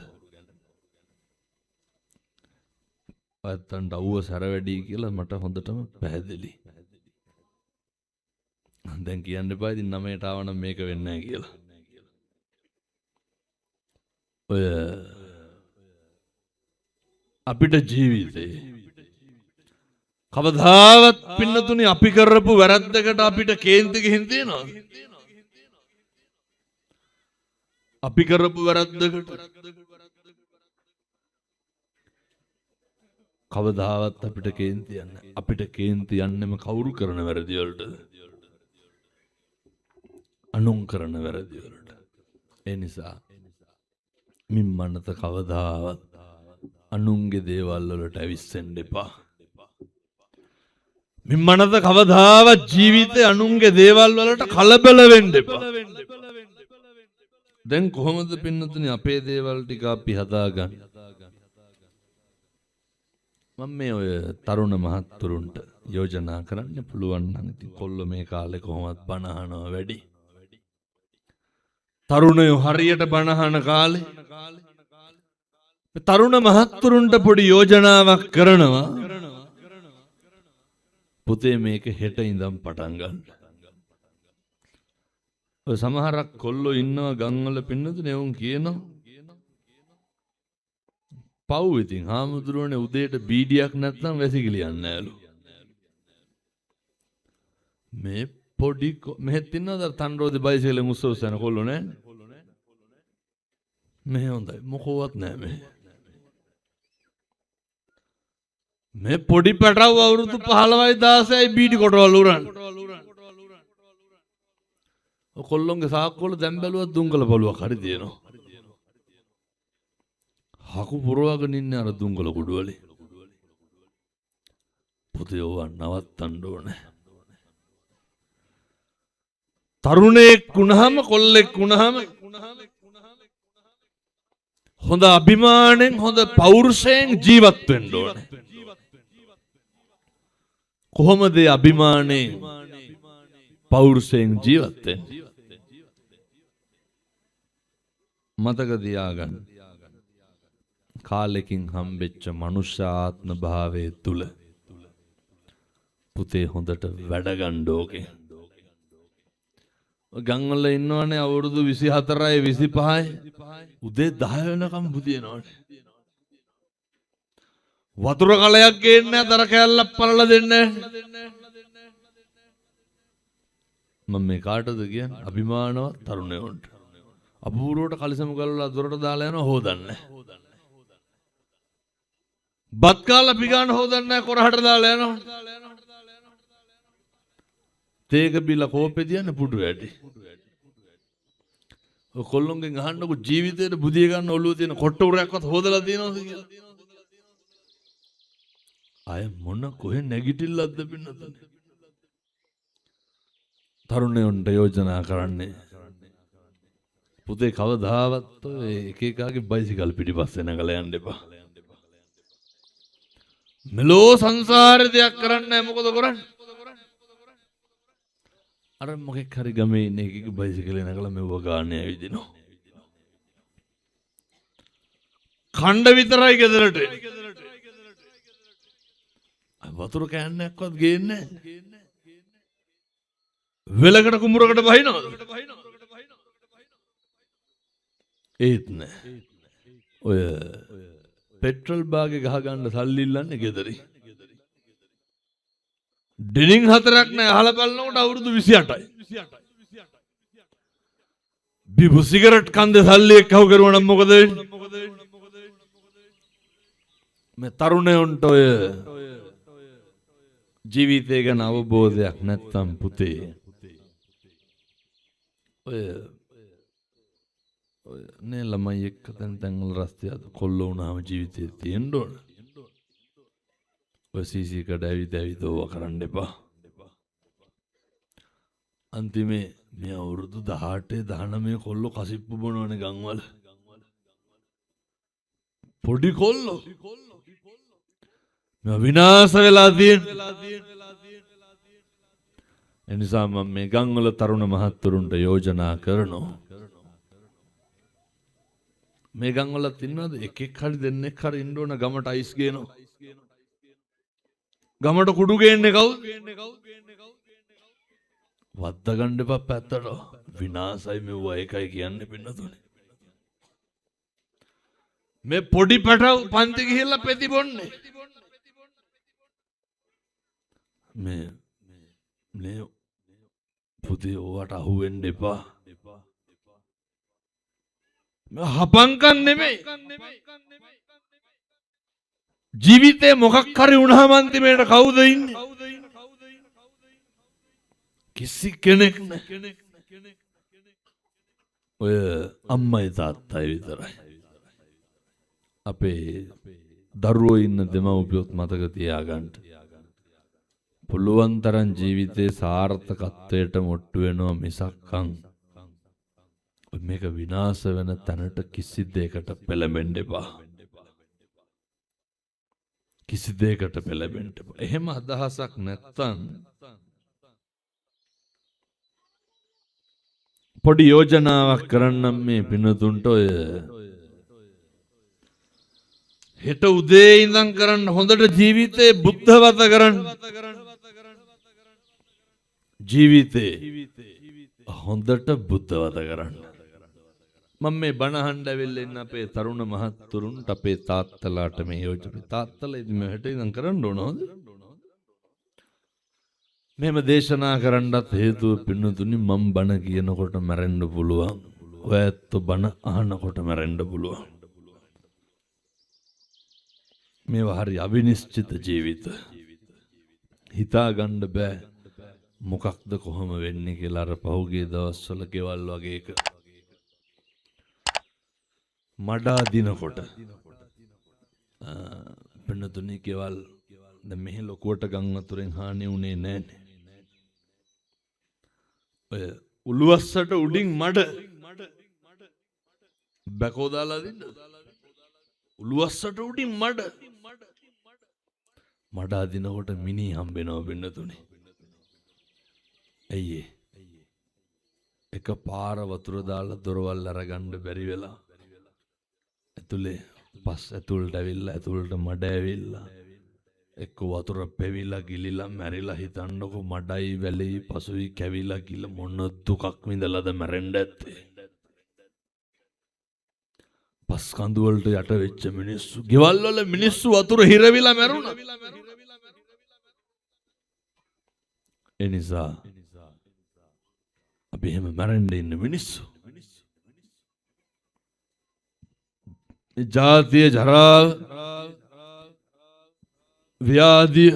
අත්තන්ට අවුව සැර වැඩි කියලා මට හොඳටම පැහැදිලි. දැන් කියන්න එපා ඉතින් 9ට ආවනම් මේක වෙන්නේ නැහැ කියලා. ඔය අපිට ජීවිතේ කවදාවත් පින්නතුනේ අපි කරපු වැරද්දකට අපිට කේන්ති ගිහින් තියනවද? අපි කරපු වැරද්දකට කවදාවත් අපිට කේන්ති යන්නේ. අපිට කේන්ති යන්නෙම කවුරු කරන වැරදි වලට? අනුන් කරන වැරදි වලට. ඒ නිසා මිම්මනත කවදාවත් අනුන්ගේ දේවල් වලට ඇවිස්සෙන්න එපා. මිම්මනත කවදාවත් ජීවිතේ අනුන්ගේ දේවල් වලට කලබල වෙන්න එපා. දැන් කොහොමද පින්නතුනි අපේ දේවල් ටික අපි හදාගන්න? මම මේ ඔය තරුණ මහත්තුරුන්ට යෝජනා කරන්න පුළුවන් නම් ඉතින් කොල්ලෝ මේ කාලේ කොහොමත් බණ අහනවා වැඩි. තරුණයෝ හරියට බණ අහන කාලේ තරුණ මහත්තුරුන්ට පොඩි යෝජනාවක් කරනවා. පුතේ මේක හෙට ඉඳන් පටන් ගන්න. ඔය සමහරක් කොල්ලෝ ඉන්නවා ගම්වල පින්නතුනේ උන් කියනවා පව් ඉතින් හාමුදුරුවනේ උදේට බීඩියක් නැත්නම් වැසිකිලියන්නේ නැලු. මේ පොඩි මෙහෙත් ඉන්නවද තන්රෝදේ බයිසිකලෙන් උස්සවස් යන කොල්ලෝ නෑ. මේ හොඳයි මොකවත් නෑ මේ පොඩි පැටව අවුරුදු 15යි 16යි බීඩි කොටවල උරන්. කොල්ලොන්ගේ සාක්කුවල දැන් බැලුවත් දුංගල පොලුවක් හරි තියෙනවා. හකු පුරවගෙන ඉන්නේ අර දුංගල කුඩුවලේ. පුතේ ඕවා නවත්තන්න ඕනේ. තරුණයෙක් වුණාම කොල්ලෙක් වුණාම හොඳ අභිමාණයෙන් හොඳ පෞරුෂයෙන් ජීවත් වෙන්න ඕනේ. කොහොමද අභිමාණයෙන් පෞරුෂයෙන් ජීවත් වෙන්නේ? මතක තියාගන්න. කාලෙකින් හම්බෙච්ච මනුෂ්‍ය ආත්ම භාවයේ තුල පුතේ හොඳට වැඩ ගන්න ඕකේ. ගම්වල ඉන්නවනේ අවුරුදු 24යි 25යි උදේ 10 වෙනකම් බුදිනවනේ. වතුර කලයක් ගේන්නේ නැහැ, දර කෑල්ලක් පළලා දෙන්නේ නැහැ. මම මේ කාටද කියන්නේ? අභිමානවත් තරුණයන්ට. අපූර්වට කලිසම ගලවලා දොරට දාලා යනවා හොදන්නේ. බත් කාලා පිගාන හොදන්නේ නැහැ, කොරහට දාලා යනවා. තේක බිල කෝපේ තියන්නේ පුඩු ඇටි. ඔය කොල්ලොන්ගෙන් අහන්නකො ජීවිතේට බුදිය ගන්න ඔළුව තියෙන කොට්ට උරයක්වත් හොදලා තියනවද කියලා. අය මොන කොහෙ නැගිටිල්ලක්ද පින්නතනේ. තරුණයන්ට යෝජනා කරන්නේ පුතේ කවදාවත් එක එකාගේ බයිසිකල් පිටිපස්සේ නැගලා යන්න එපා. මෙලෝ සංසාරේ දෙයක් කරන්නේ නැහැ. මොකද කරන්නේ? අර මොකෙක් හරි ගමේ ඉන්න එකෙක් බයිසිකලේ නැගලා මෙව ගාන්නේ ඇවිදිනවා. ඛණ්ඩ විතරයි ගෙදරට. වතුර කෑන්නක්වත් ගේන්නේ නැහැ. වෙලකට කුඹරකට බහිනවද? ඒත් නෑ. ඔය පෙට්‍රල් බාගේ ගහ ගන්න සල්ලි ඉල්ලන්නේ ගෙදරින්. ඩෙනින් 4ක් නෑ අහලා බලනකොට අවුරුදු 28යි. බිබු සිගරට් කන්දේ සල්ලි එක්කව කරුවා නම් මොකද වෙන්නේ? මේ තරුණයන්ට ඔය ජීවිතය ගැන අවබෝධයක් නැත්තම් පුතේ ඔය නේ ළමයි එක්ක තැන් වල රස්තිය අද කොල්ලෝ වුණාම ජීවිතේ තියෙන්න ඕන. ඔය සීසී කඩ ඇවිත් ඕවා කරන්න එපා. අන්තිමේ මේ අවුරුදු 18 19 කොල්ලෝ කසිප්පු බොනවනේ ගම්වල. පොඩි කොල්ලෝ මේ විනාශ වෙලා තියෙන. එනිසා මම මේ ගම්වල තරුණ මහත්තුරුන්ට යෝජනා කරනවා. මේ ගම්වලත් ඉන්නවද එකෙක් හරි දෙන්නෙක් හරි ඉන්න ඕන ගමට අයිස් ගේනවා. ගමට කුඩු ගේන්නේ කවුද? වද්දා ගන්න එපා පැත්තට. විනාශයි මෙව්වා ඒකයි කියන්නේ පින්නතුනේ. මේ පොඩි පැටව පන්ති ගිහිල්ලා පෙති බොන්නේ. මේ පුතේ ඕවට අහු වෙන්න එපා. හපංකම් නෙමෙයි. ජීවිතේ මොකක් හරි වුණාම අන්තිමේට කවුද ඉන්නේ? කිසි කෙනෙක් නැහැ. ඔය අම්මයි තාත්තයි විතරයි. අපේ දරුවෝ ඉන්න දෙමව්පියොත් මතක තියාගන්න. පුළුවන් තරම් ජීවිතේ සාර්ථකත්වයට මොට්ටු වෙනවා මිසක්කම් මේක විනාශ වෙන තැනට කිසි දෙයකට පෙළඹෙන්න එපා. කිසි දෙයකට පෙළඹෙන්න එපා. එහෙම අදහසක් නැත්තම් පොඩි යෝජනාවක් කරන්නම් මේ පිනතුන්ට. ඔය හෙට උදේ ඉඳන් කරන්න හොඳට ජීවිතේ බුද්ධවත කරන්න. ජීවිතේ හොඳට බුද්ධවත කරන්න. මම මේ බණ අහන්න ඇවිල්ලා ඉන්න අපේ තරුණ මහත්තුරුන්ට අපේ තාත්තලාට මේ යෝජනා තාත්තලා ඉතින් මේ හෙට ඉඳන් කරන්න ඕනද? මෙහෙම දේශනා කරන්නත් හේතුව පින්නතුනි මම බණ කියනකොට මැරෙන්න පුළුවන්. ඔයත් බණ අහනකොට මැරෙන්න පුළුවන්. මේවා හරි අවිනිශ්චිත ජීවිත. හිතා ගන්න බෑ මොකක්ද කොහොම වෙන්නේ කියලා. අර පහුගිය දවස්වල ගෙවල් වගේ එක මඩා දිනකොට පින්නතුනි ගෙවල් දැන් මෙහි ලොකුවට ගම් වතුරෙන් හානි වුණේ නැහැනේ. ඔය උළුවස්සට උඩින් මඩ බැකෝ දාලා දින්න. උළුවස්සට උඩින් මඩ අදිනකොට මිනි හම්බෙනවා පින්නතුනි. ඇයි එක පාර වතුර දාලා දොරවල් අරගන්න බැරි වෙලා ඇතුලේ පස් ඇතුළට ඇවිල්ලා ඇතුළට මඩ ඇවිල්ලා එක්ක වතුර පෙවිලා ගිලිලා මැරිලා. හිතන්නකො මඩයි වැලෙයි පසුයි කැවිලා ගිල මොන දුකක් විඳලාද මැරෙන්න ඇත්තේ. පස් කඳු වලට යට වෙච්ච මිනිස්සු, ගෙවල් වල මිනිස්සු වතුර හිරවිලා මැරුණා. ඒ නිසා අපි එහෙම මැරෙන්න ඉන්න මිනිස්සු. ජාතිය ජරාව ව්‍යාධිය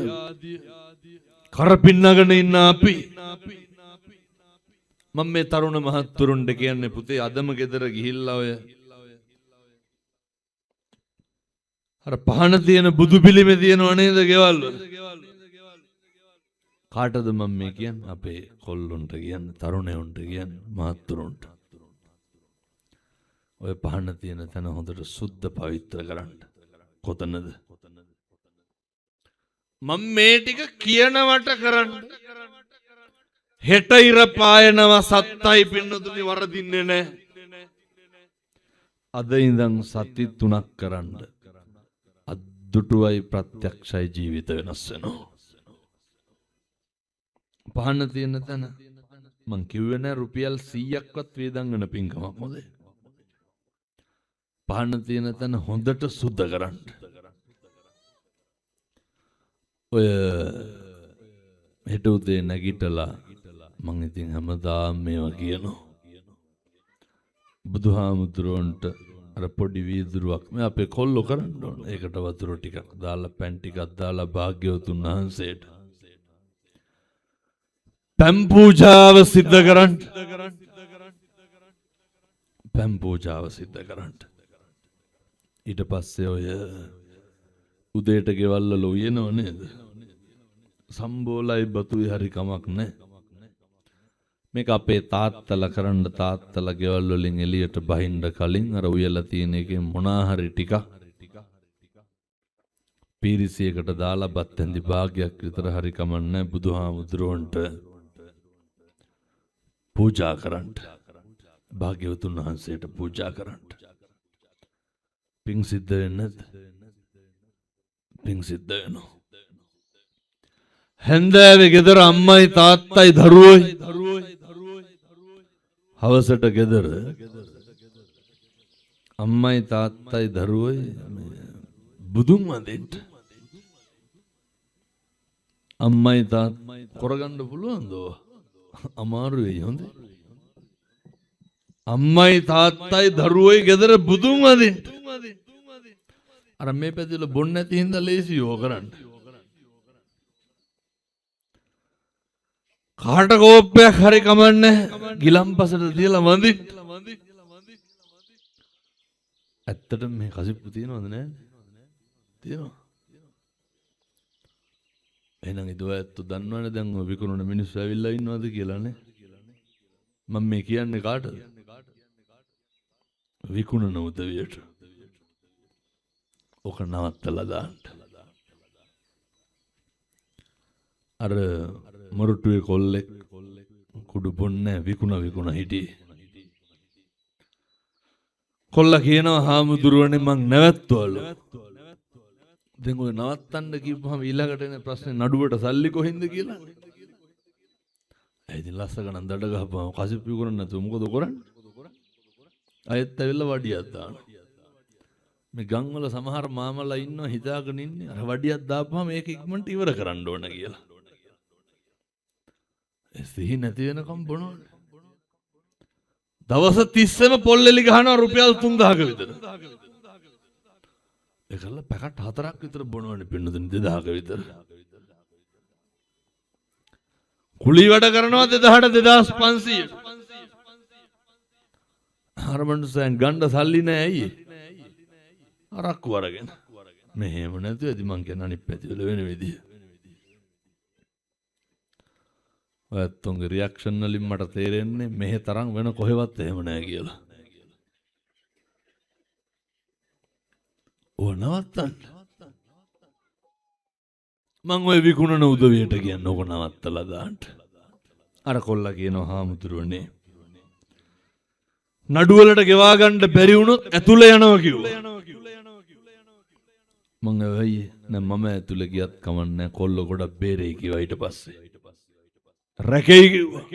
කරපින්නගෙන ඉන්න අපි. මම මේ තරුණ මහත්තුරුන්ට කියන්නේ පුතේ අදම ගෙදර ගිහිල්ලා ඔය අර පහන තියෙන බුදු පිළිමේ තියෙනව නේද ගෙවල් වල. කාටද මම මේ කියන්නේ? අපේ කොල්ලොන්ට කියන්නේ, තරුණයන්ට කියන්නේ, මහත්තුරුන්ට. ඔය පහන තියෙන තැන හොඳට සුද්ධ පවිත්‍ර කරන්න. කොතනද? මම මේ ටික කියනවට කරන්න. හෙට ඉර පායනවා සත්තයි පින්නතුනි වරදින්නේ නැහැ. අද ඉඳන් සති 3ක් කරන්න. අද්දුටුවයි ප්‍රත්‍යක්ෂයි ජීවිත වෙනස් වෙනවා. පහන තියෙන තැන මං කිව්වේ නෑ රුපියල් 100ක්වත් වේදන් වෙන පින්කමක් මොදේ. පහන තියෙන තැන හොඳට සුද්ධ කරන්න. ඔය හෙට උදේ නැගිටලා මං ඉතින් හැමදාම මේවා කියනවා. බුදුහාමුදුරුවන්ට අර පොඩි වීදුරුවක් මේ අපේ කොල්ලෝ කරන්න ඕන. ඒකට වතුර ටිකක් දාලා පැන් ටිකක් දාලා භාග්‍යවතුන් වහන්සේට පැන් පූජාව සිද්ධ කරන්න. පැන් පූජාව සිද්ධ කරන්න. ඊට පස්සේ ඔය උදේට ගෙවල් වල උයනව නේද? සම්බෝලයි බතුයි හරි කමක් නැහැ. මේක අපේ තාත්තලා කරන්න. තාත්තලා ගෙවල් වලින් එළියට බහින්න කලින් අර උයලා තියෙන එකේ මොනා හරි ටික පීරිසියකට දාලා බත් ඇඳි භාගයක් විතර හරි කමන්නේ බුදුහාමුදුරුවන්ට පූජා කරන්න. භාග්‍යවතුන් වහන්සේට පූජා කරන්න. පිං සිද්ධ වෙන්නද? පිං සිද්ධ වෙනවා. හැන්දෑවේ ගෙදර අම්මයි තාත්තයි දරුවෝයි. හවසට ගෙදර අම්මයි තාත්තයි දරුවෝයි බුදුන් වඳින්න. අම්මයි තාත්තයි කරගන්න පුළුවන්ද? අමාරු වෙයි හොඳේ. අම්මයි තාත්තයි දරුවෝයි ගෙදර බුදුන් වඳින්න. අර මේ පැතිවල බොන්න නැති හින්දා ලේසි යෝ කරන්න. කාට කෝප්පයක් හරි කමන්නේ ගිලම්පසට තියලා වඳින්න. ඇත්තටම මේ කසිප්පු තියනවද නැද්ද? තියනවා. එහෙනම් ඉදවැත්තු දන්නවනේ දැන් ඔය විකුණන මිනිස්සු ඇවිල්ලා ඉන්නවද කියලා නේ. මම මේ කියන්නේ කාටද? විකුණන උදවියට ඕක නවත්තලා දාන්න. අර මොරටුවේ කොල්ලෙක් කුඩු බොන්නේ විකුණ හිටියේ. කොල්ලා කියනවා හාමුදුරුවනේ මං නැවැත්තුවලු. දැන් ඔය නවත්තන්න කිව්වම ඊළඟට එන ප්‍රශ්නේ නඩුවට සල්ලි කොහෙන්ද කියලා. ඉතින් ලස්ස ගණන් දඩ ගහපුවම කසිප් විකුණන්න නැතුව මොකද කරන්නේ? අයත් ඇවිල්ලා වඩියක් දානවා. මේ ගම්වල සමහර මාමලා ඉන්නවා හිතාගෙන ඉන්නේ අර වඩියක් දාපුවම මේක ඉක්මනට ඉවර කරන්න ඕන කියලා. ඒ සිහි නැති වෙනකම් බොනවනේ. දවස් 30ෙම පොල්ලෙලි ගහනවා රුපියල් 3000ක විතර. ඒකල පැකට් 4ක් විතර බොනවනේ පින්නතුනි 2000ක විතර. කුලී වැඩ කරනවා 2500. අර මනුස්සයන් ගන්න සල්ලි නැහැ ඇයි? අරක්කු අරගෙන. මෙහෙම නැතුව ඇති මං කියන අනිත් පැතිවල වෙන විදිය. ඔයත්තුන්ගේ රියැක්ෂන් වලින් මට තේරෙන්නේ මෙහෙ තරම් වෙන කොහෙවත් එහෙම නැහැ කියලා. ඕ නවත්තන්න. මං ඔය විකුණන උදවියට කියන්නේ ඕක නවත්තලා දාන්න. අර කොල්ලා කියනවා හාමුදුරුවනේ නඩුවලට ගෙවා ගන්න බැරි වුණොත් ඇතුළේ යනවා කිව්වා. මං ඇයි නෑ මම ඇතුළේ ගියත් කමන්නේ කොල්ල ගොඩක් බේරෙයි කිව්වා ඊට පස්සේ. රැකෙයි කිව්වා.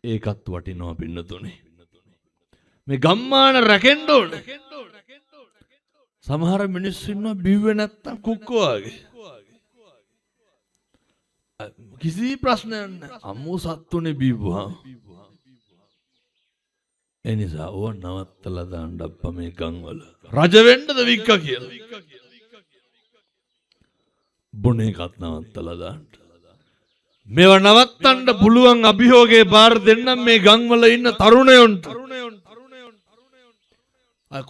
ඒකත් වටිනවා පින්නතුනේ. මේ ගම්මාන රැකෙන්න ඕනේ. සමහර මිනිස්සු ඉන්නවා බිව්වේ නැත්තම් කුක්කෝ වගේ. කිසි ප්‍රශ්නයක් නැහැ. අම්මෝ සත්තුනේ බිව්වා. එනිසා ඕව නවත්තලා දාන්න අප්පා මේ ගම්වල. රජ වෙන්නද වික්ක කියලා. බොන එකත් නවත්තලා දාන්න. මේවා නවත්තන්න පුළුවන් අභියෝගයේ බාර දෙන්නම් මේ ගම්වල ඉන්න තරුණයන්ට.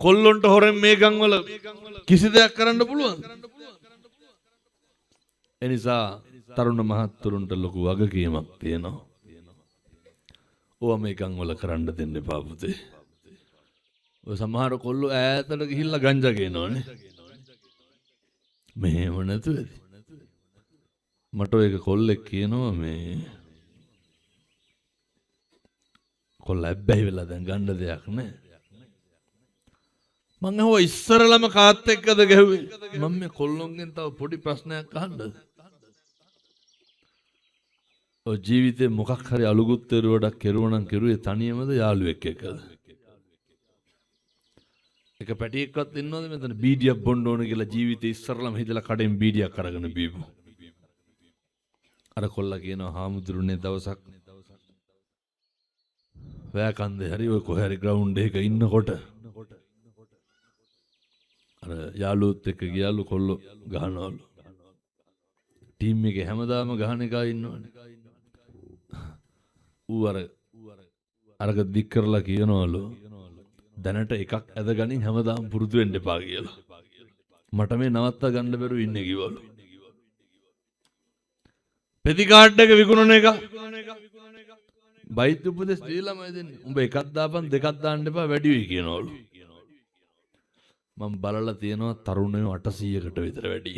කොල්ලොන්ට හොරෙන් මේ ගම්වල කිසි දෙයක් කරන්න පුළුවන්. එනිසා තරුණ මහත්තුරුන්ට ලොකු වගකීමක් තියෙනවා. ඕවා මේ ගම්වල කරන්න දෙන්න එපා පුතේ. ඔය සමහර කොල්ලෝ ඈතට ගිහිල්ලා ගංජා ගේනවනේ. මෙහෙම නැතුවද? මට ඔය කොල්ලෙක් කියනවා මේ කොල්ල ඇබ්බැහි වෙලා දැන් ගන්න දෙයක් නැහැ. මං අහුවා ඉස්සරලම කාත් එක්කද ගැහුවේ? මම මේ කොල්ලොන්ගෙන් තව පොඩි ප්‍රශ්නයක් අහන්නද? ඔය ජීවිතේ මොකක් හරි අලුගුත් දරුවඩක් කෙරුවනම් කෙරුවේ තනියමද යාළුවෙක් එක්කද? එක පැටියෙක්වත් ඉන්නවද මෙතන බීඩියක් බොන්න ඕන කියලා ජීවිතේ ඉස්සරලම හිතලා කඩෙන් බීඩියක් අරගෙන බීපු? අර කොල්ලා කියනවා හාමුදුරනේ දවසක් වැයකන්දේ හරි ඔය කොහේ හරි ග්‍රවුන්ඩ් එකක ඉන්නකොට අර යාළුවොත් එක්ක ගියාලු කොල්ලෝ ගහනවලු. ටීම් එකේ හැමදාම ගහන එකා ඉන්නවනේ. ඌ අරක දික් කරලා කියනවලු දැනට එකක් ඇදගනින් හැමදාම පුරුදු වෙන්න එපා කියලා. මට මේ නවත්තා ගන්න බැරුව ඉන්නේ කිව්වලු. පෙති කාඩ් එක විකුණන එක බයිත් උපදෙස් දීලාම දෙන්නේ. උඹ එකක් දාපන් දෙකක් දාන්න එපා වැඩි වෙයි කියනවලු. මම බලලා තියෙනවා තරුණයෝ 800කට විතර වැඩි.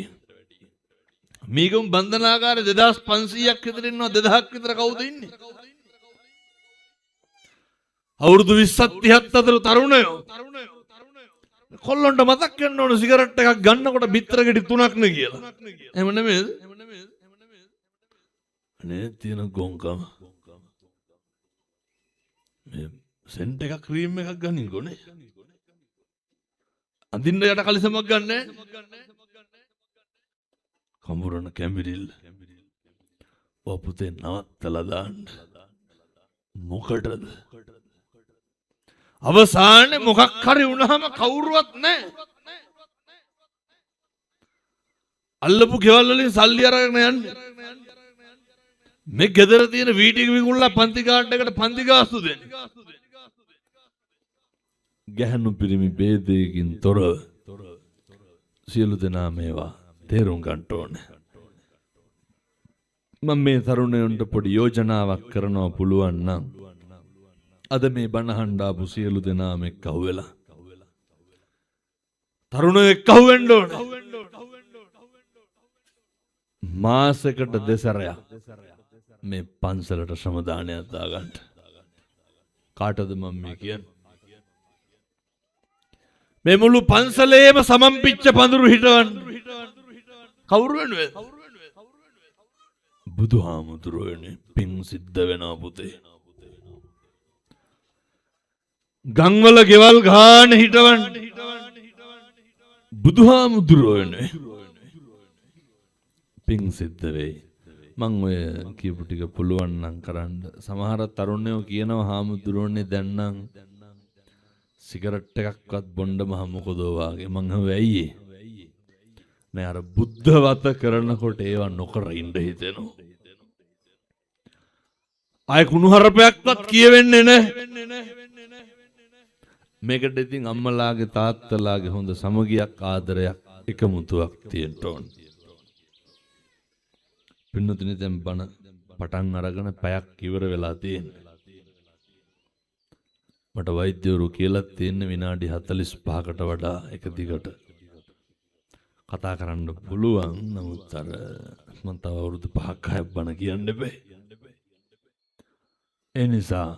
මේකම බන්ධනාගාරේ 2500ක් විතර ඉන්නවා 2000ක් විතර කවුද ඉන්නේ? අවුරුදු 20ක් 30ක් අතර තරුණයෝ. කොල්ලොන්ට මතක් වෙන්න ඕන සිගරට් එකක් ගන්නකොට බිත්තර ගෙඩි 3ක් නේ කියලා. එහෙම නෙමෙයිද? නේ තියෙන ගොංකම. මේ සෙන්ට් එකක් ක්‍රීම් එකක් ගනින් කොනේ. අඳින්න යට කලිසමක් ගන්න කඹුරන කැමිරිල් ඔපුතේ නවත්තලා දාන්න. මොකටද? අවසානයේ මොකක් හරි වුණාම කවුරුවත් නැහැ. අල්ලපු ගෙවල් වලින් සල්ලි අරගෙන යන්නේ. මේ ගෙදර තියෙන වීඩියෝ විකුණලා පන්ති කාඩ් එකට පන්ති ගාස්තු දෙන්නේ. ගැහණු පිරිමි ભેදයකින් තොරව සියලු දෙනා මේවා තේරුම් ගන්න ඕනේ. මම මේ තරුණයන්ට පොඩි යෝජනාවක් කරනවා පුළුවන් නම් අද මේ බණ හඬාපු සියලු දෙනාම එක්කහුව වෙලා තරුණයෝ එක්කහුව වෙන්න ඕනේ. මාසෙකට දෙසරයක් මේ පන්සලට ශ්‍රමදානයක් දාගන්න. කාටද මම මේ කියන්නේ? මේ මුළු පන්සලේම සමම්පිච්ච පඳුරු හිටවන්න කවුරු වෙනුවේද? බුදුහාමුදුරුවනේ. පින් සිද්ධ වෙනවා පුතේ. ගම්වල ගෙවල් ගාන හිටවන්න බුදුහාමුදුරුවනේ. පින් සිද්ධ වෙයි. මං ඔය කියපු ටික පුළුවන් නම් කරන්න. සමහර තරුණයෝ කියනවා හාමුදුරුවනේ දැන් නම් සිගරට් එකක්වත් බොන්න මහ මොකදෝ වාගේ. මං ඇයි නෑ අර බුද්ධ වත කරනකොට ඒවා නොකර ඉන්න හිතෙනවා. ආය කුණුහරුපයක්වත් කියවෙන්නේ නැහැ. මේකට ඉතින් අම්මලාගේ තාත්තලාගේ හොඳ සමගියක් ආදරයක් එකමුතුවක් තියෙන්න ඕන. පින්නතුනි දැන් බණ පටන් අරගෙන පැයක් ඉවර වෙලා තියෙනවා. මට වෛද්‍යවරු කියලා තියෙන විනාඩි 45කට වඩා එක දිගට කතා කරන්න පුළුවන්. නමුත් අර මම තව අවුරුදු 5ක් 6ක් බණ කියන්න බෑ. ඒ නිසා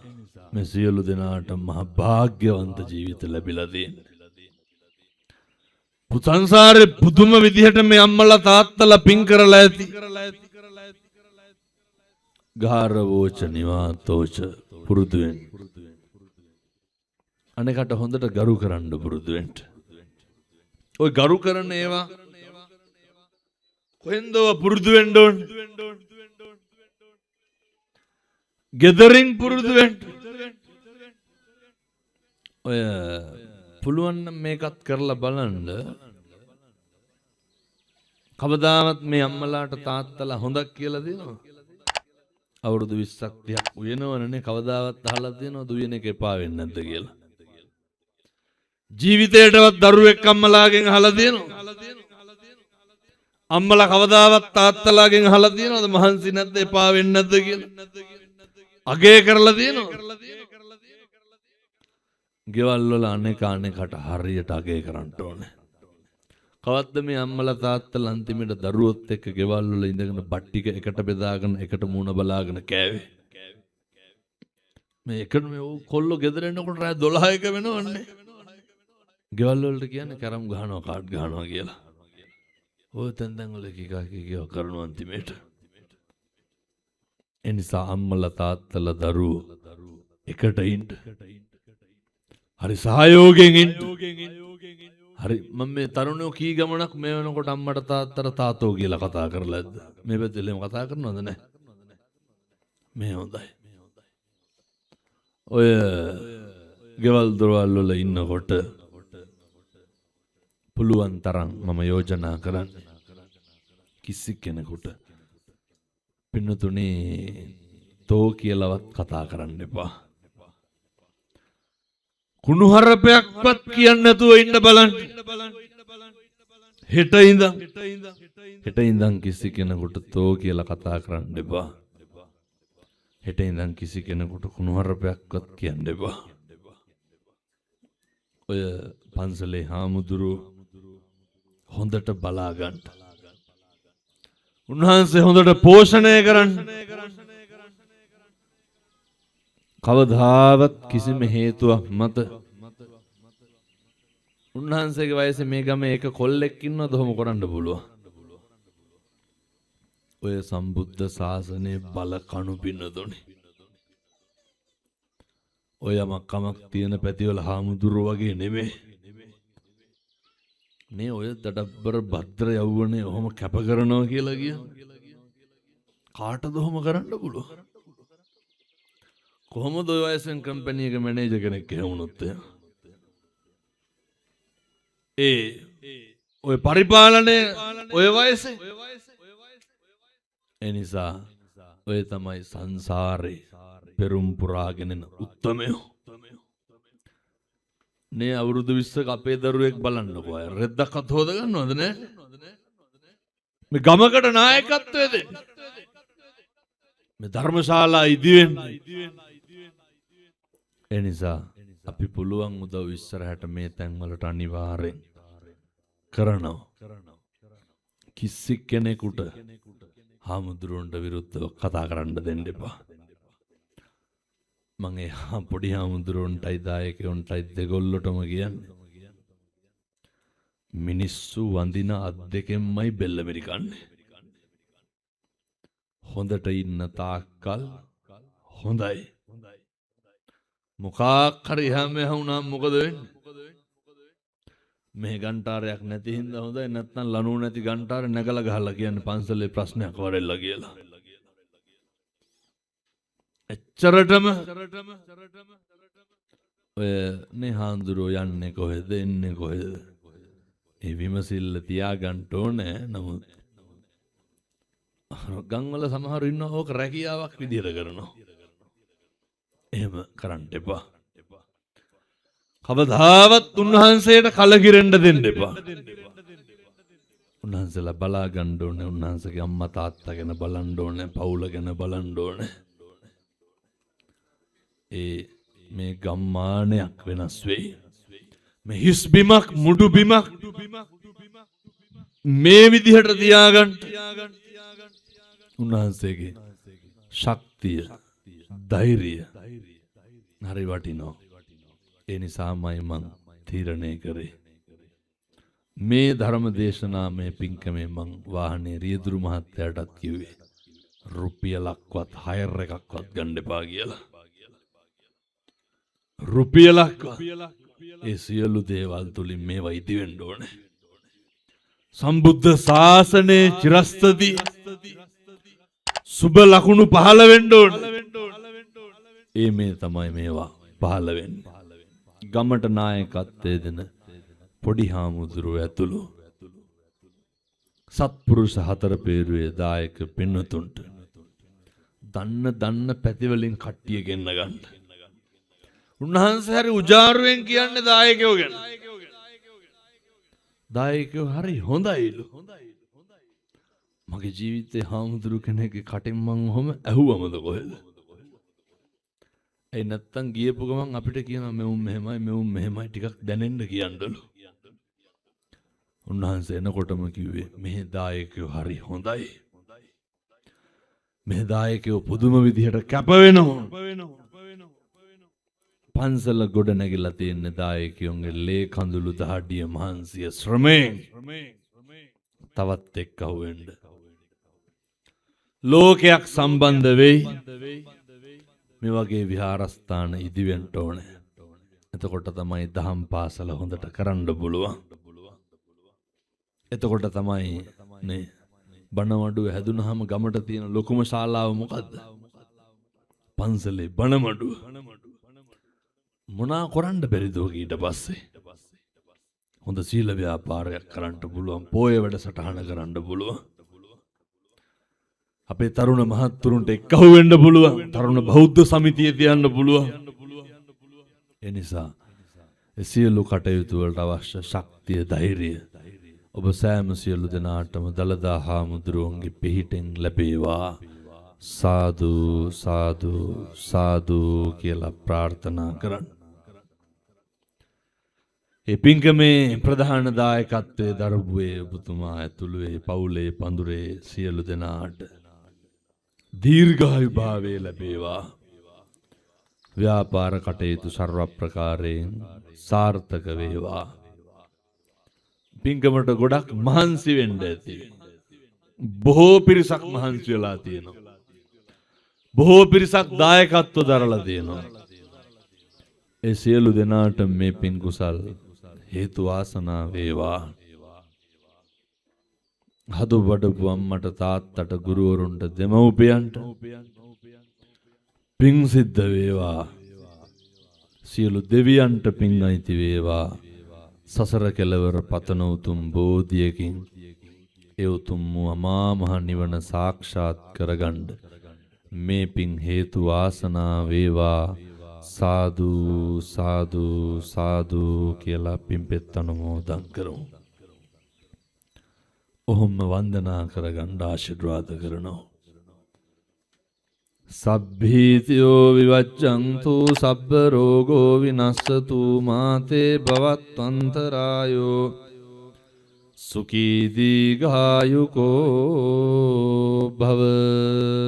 මේ සියලු දෙනාට මහ වාග්යවන්ත ජීවිත ලැබිලා තියෙනවා. පුතන්සාරේ පුදුම විදිහට මේ අම්මලා තාත්තලා පින් කරලා ඇති. ගාරවෝච නිවාතෝච පුරුදු වෙන්න. අනේකට හොඳට ගරු කරන්න පුරුදු වෙන්න. ඔය ගරු කරන ඒවා කොහෙන්ද පුරුදු වෙන්න ඕනේ? ගෙදරින් පුරුදු වෙන්න. ඔය පුළුවන් නම් මේකත් කරලා බලන්න. කවදාවත් මේ අම්මලාට තාත්තලා හොඳක් කියලා දෙනවා. අවුරුදු 20ක් 30ක් උයනවනේ කවදාවත් අහලා දෙනවද උයන එක එපා වෙන්නේ නැද්ද කියලා? ජීවිතේටවත් දරුවෙක් අම්මලාගෙන් අහලා දෙනවද? අම්මලා කවදාවත් තාත්තලාගෙන් අහලා දෙනවද මහන්සි නැද්ද එපා වෙන්නේ නැද්ද කියලා? අගේ කරලා දෙනවද? ගෙවල් වල අනේකට හරියට අගේ කරන්න ඕනේ. කවද්ද මේ අම්මලා තාත්තලා අන්තිමට දරුවොත් එක්ක ගෙවල් වල ඉඳගෙන බට්ටික එකට බෙදාගෙන එකට මූණ බලාගෙන කෑවේ. මේ එකට මේ කොල්ලෝ ගෙදර එනකොට රාත්‍රී 12ක වෙනවන්නේ. ගෙවල් වලට කියන්නේ කරම් ගහනවා කාඩ් ගහනවා කියලා. ඔය තෙන්දන් වල කීකා කරනවා අන්තිමට. ඒ නිසා අම්මලා තාත්තලා දරුවෝ එකට ඉන්න. හරි සහයෝගයෙන් ඉන්න. හරි මම මේ තරුණයෝ කී ගමනක් මේ වෙනකොට අම්මට තාත්තට තාතෝ කියලා කතා කරලා ඇද්ද? මේ පැත්තෙලම කතා කරනවද නැහැ? මේ හොඳයි. ඔය ගෙවල් දොරවල් වල ඉන්නකොට පුළුවන් තරම් මම යෝජනා කරන්නේ කිසි කෙනෙකුට පින්නතුනේ තෝ කියලාවත් කතා කරන්න එපා. කුණුහරුපයක්වත් කියන්නේ නැතුව ඉන්න බලන්න. හෙට ඉඳන් කිසි කෙනෙකුට තෝ කියලා කතා කරන්න එපා. හෙට ඉඳන් කිසි කෙනෙකුට කුණුහරුපයක්වත් කියන්න එපා. ඔය පන්සලේ හාමුදුරුවෝ හොඳට බලා ගන්න. උන්වහන්සේ හොඳට පෝෂණය කරන්න. කවදාවත් කිසිම හේතුවක් මත උන්වහන්සේගේ වයසේ මේ ගමේ එක කොල්ලෙක් ඉන්නවද ඔහොම කරන්න පුළුවන්? ඔය සම්බුද්ධ ශාසනයේ බල කණු පින්නදොනේ. ඔය යමක් තියෙන පැතිවල හාමුදුරුවෝ වගේ නෙමෙයි. මේ ඔය දඩබ්බර භද්‍ර යවුවනේ ඔහොම කැප කරනවා කියලා කියන්නේ. කාටද ඔහොම කරන්න පුළුවන්? කොහොමද ඔය වයසෙන් කම්පැනි එක මැනේජර් කෙනෙක් වුණොත් ඔය පරිපාලනය ඔය වයසේ ඒ නිසා ඔය තමයි සංසාරේ පෙරුම් පුරාගෙන යන උත්තමයෝ. නේ අවුරුදු 20ක අපේ දරුවෙක් බලන්නකෝ අය රෙද්දක්වත් හොද ගන්නවද නෑ? මේ ගමකට නායකත්වය දෙන්න. මේ ධර්මශාලා ඉදි වෙන්න. ඒ නිසා අපි පුළුවන් උදව් ඉස්සරහට මේ තැන්වලට අනිවාර්යෙන් කරනවා. කිසි කෙනෙකුට හාමුදුරුවන්ට විරුද්ධව කතා කරන්න දෙන්න එපා. මම ඒ පොඩි හාමුදුරුවන්ටයි දායකයන්ටයි දෙගොල්ලටම කියන්නේ මිනිස්සු වඳින අත් දෙකෙන්මයි බෙල්ල මෙරිකන්නේ. හොඳට ඉන්න තාක්කල් හොඳයි. මොකක් හරි හැම වුණාම මොකද වෙන්නේ? මේ ගන්ටාරයක් නැති හින්දා හොඳයි, නැත්නම් ලනු නැති ගන්ටාරේ නැගලා ගහලා කියන්නේ පන්සලේ ප්‍රශ්නයක් වරෙල්ලා කියලා. එච්චරටම ඔය නේ හාමුදුරුවෝ යන්නේ කොහෙද එන්නේ කොහෙද? ඒ විමසිල්ල තියාගන්න ඕනේ. නමුත් ගම්වල සමහරු ඉන්නවා ඕක රැකියාවක් විදියට කරනවා. එහෙම කරන්න එපා. කවදාවත් උන්වහන්සේට කලකිරෙන්න දෙන්න එපා. උන්වහන්සේලා බලා ගන්න ඕනේ. උන්වහන්සේගේ අම්මා තාත්තා ගැන බලන්න ඕනේ. පවුල ගැන බලන්න ඕනේ. ඒ මේ ගම්මානයක් වෙනස් වෙයි. මේ හිස් බිමක් මුඩු බිමක් මේ විදිහට තියාගන්න උන්වහන්සේගේ ශක්තිය ධෛර්යය හරි වටිනවා. ඒ නිසාමයි මං තීරණය කරේ මේ ධර්ම දේශනා මේ පින්කමේ මං වාහනේ රියදුරු මහත්තයාටත් කිව්වේ රුපියලක්වත් හයර් එකක්වත් ගන්න එපා කියලා. රුපියලක්වත් ඒ සියලු දේවල් තුලින් මේවා ඉදි වෙන්න ඕනේ. සම්බුද්ධ ශාසනයේ චිරස්තති සුබ ලකුණු පහළ වෙන්න ඕනේ. ඒ මේ තමයි මේවා පහළ වෙන්නේ. ගමට නායකත්වයේ දෙන පොඩි හාමුදුරුවෝ ඇතුළු සත්පුරුෂ හතර පේරුවේ දායක පින්නතුන්ට දන්න පැති වලින් කට්ටිය ගෙන්න ගන්න. උන්වහන්සේ හරි උජාරුවෙන් කියන්නේ දායකයෝ ගැන. දායකයෝ හරි හොඳයිලු. මගේ ජීවිතේ හාමුදුරු කෙනෙක්ගේ කටින් මං ඔහොම ඇහුවමද කොහෙද? ඒ නැත්තම් ගියපු ගමන් අපිට කියනවා මෙවුන් මෙහෙමයි ටිකක් දැනෙන්න කියන්නලු. උන්වහන්සේ එනකොටම කිව්වේ මේ දායකයෝ හරි හොඳයි. මේ දායකයෝ පුදුම විදිහට කැප වෙනවා. පන්සල ගොඩ නැගිලා තියෙන දායකයෝගේ ලේ කඳුළු දහඩිය මහන්සිය ශ්‍රමයෙන් තවත් එක්ක අහුවෙන්න ලෝකයක් සම්බන්ධ වෙයි. මේ වගේ විහාරස්ථාන ඉදිවෙන්න ඕනේ. එතකොට තමයි දහම් පාසල හොඳට කරන්න පුළුවන්. එතකොට තමයි නේ බණමඩුව හැදුනහම ගමට තියෙන ලොකුම ශාලාව මොකද්ද? පන්සලේ බණමඩුව. මොනා කරන්න බැරිද ඊට පස්සේ? හොඳ සීල ව්‍යාපාරයක් කරන්න පුළුවන්. පොය වැඩසටහන කරන්න පුළුවන්. අපේ තරුණ මහත්තුරුන්ට එක්කහුව වෙන්න පුළුවන්. තරුණ බෞද්ධ සමිතිය තියන්න පුළුවන්. ඒ නිසා සියලු කටයුතු වලට අවශ්‍ය ශක්තිය ධෛර්යය ඔබ සෑම සියලු දෙනාටම දලදා හාමුදුරුවන්ගේ පිහිටෙන් ලැබේවා. සාදු සාදු සාදු කියලා ප්‍රාර්ථනා කරන්න. ඒ පින්කමේ ප්‍රධාන දායකත්වයේ දරබුවේ ඔබතුමා ඇතුළු ඒ පවුලේ පඳුරේ සියලු දෙනාට දීර්ඝායු භාවය ලැබේවා. ව්‍යාපාර කටයුතු ਸਰව ප්‍රකාරයෙන් සාර්ථක වේවා. පින්කමට ගොඩක් මහන්සි වෙන්න ඇති. බොහෝ පිරිසක් මහන්සි වෙලා තියෙනවා. බොහෝ පිරිසක් දායකත්ව දරලා තියෙනවා. ඒ සියලු දෙනාට මේ පින් කුසල් හේතු වාසනා වේවා. හදු වඩපු අම්මට තාත්තට ගුරුවරුන්ට දෙමව්පියන්ට පින් සිද්ධ වේවා. සියලු දෙවියන්ට පින් අයිති වේවා. සසර කෙලවර පතන උතුම් බෝධියකින් ඒ උතුම් අමා මහ නිවන සාක්ෂාත් කරගන්න මේ පින් හේතු වාසනා වේවා. සාදු සාදු සාදු කියලා පින්පෙත් අනුමෝදන් කරමු. ඔහොම වන්දනා කරගන්න ආශිර්වාද කරනවා. සබ්බීතියෝ විවච්ඡන්තු සබ්බ රෝගෝ විනස්සතු මාතේ භවත්වන්තරායෝ සුඛී දීඝායුකෝ භව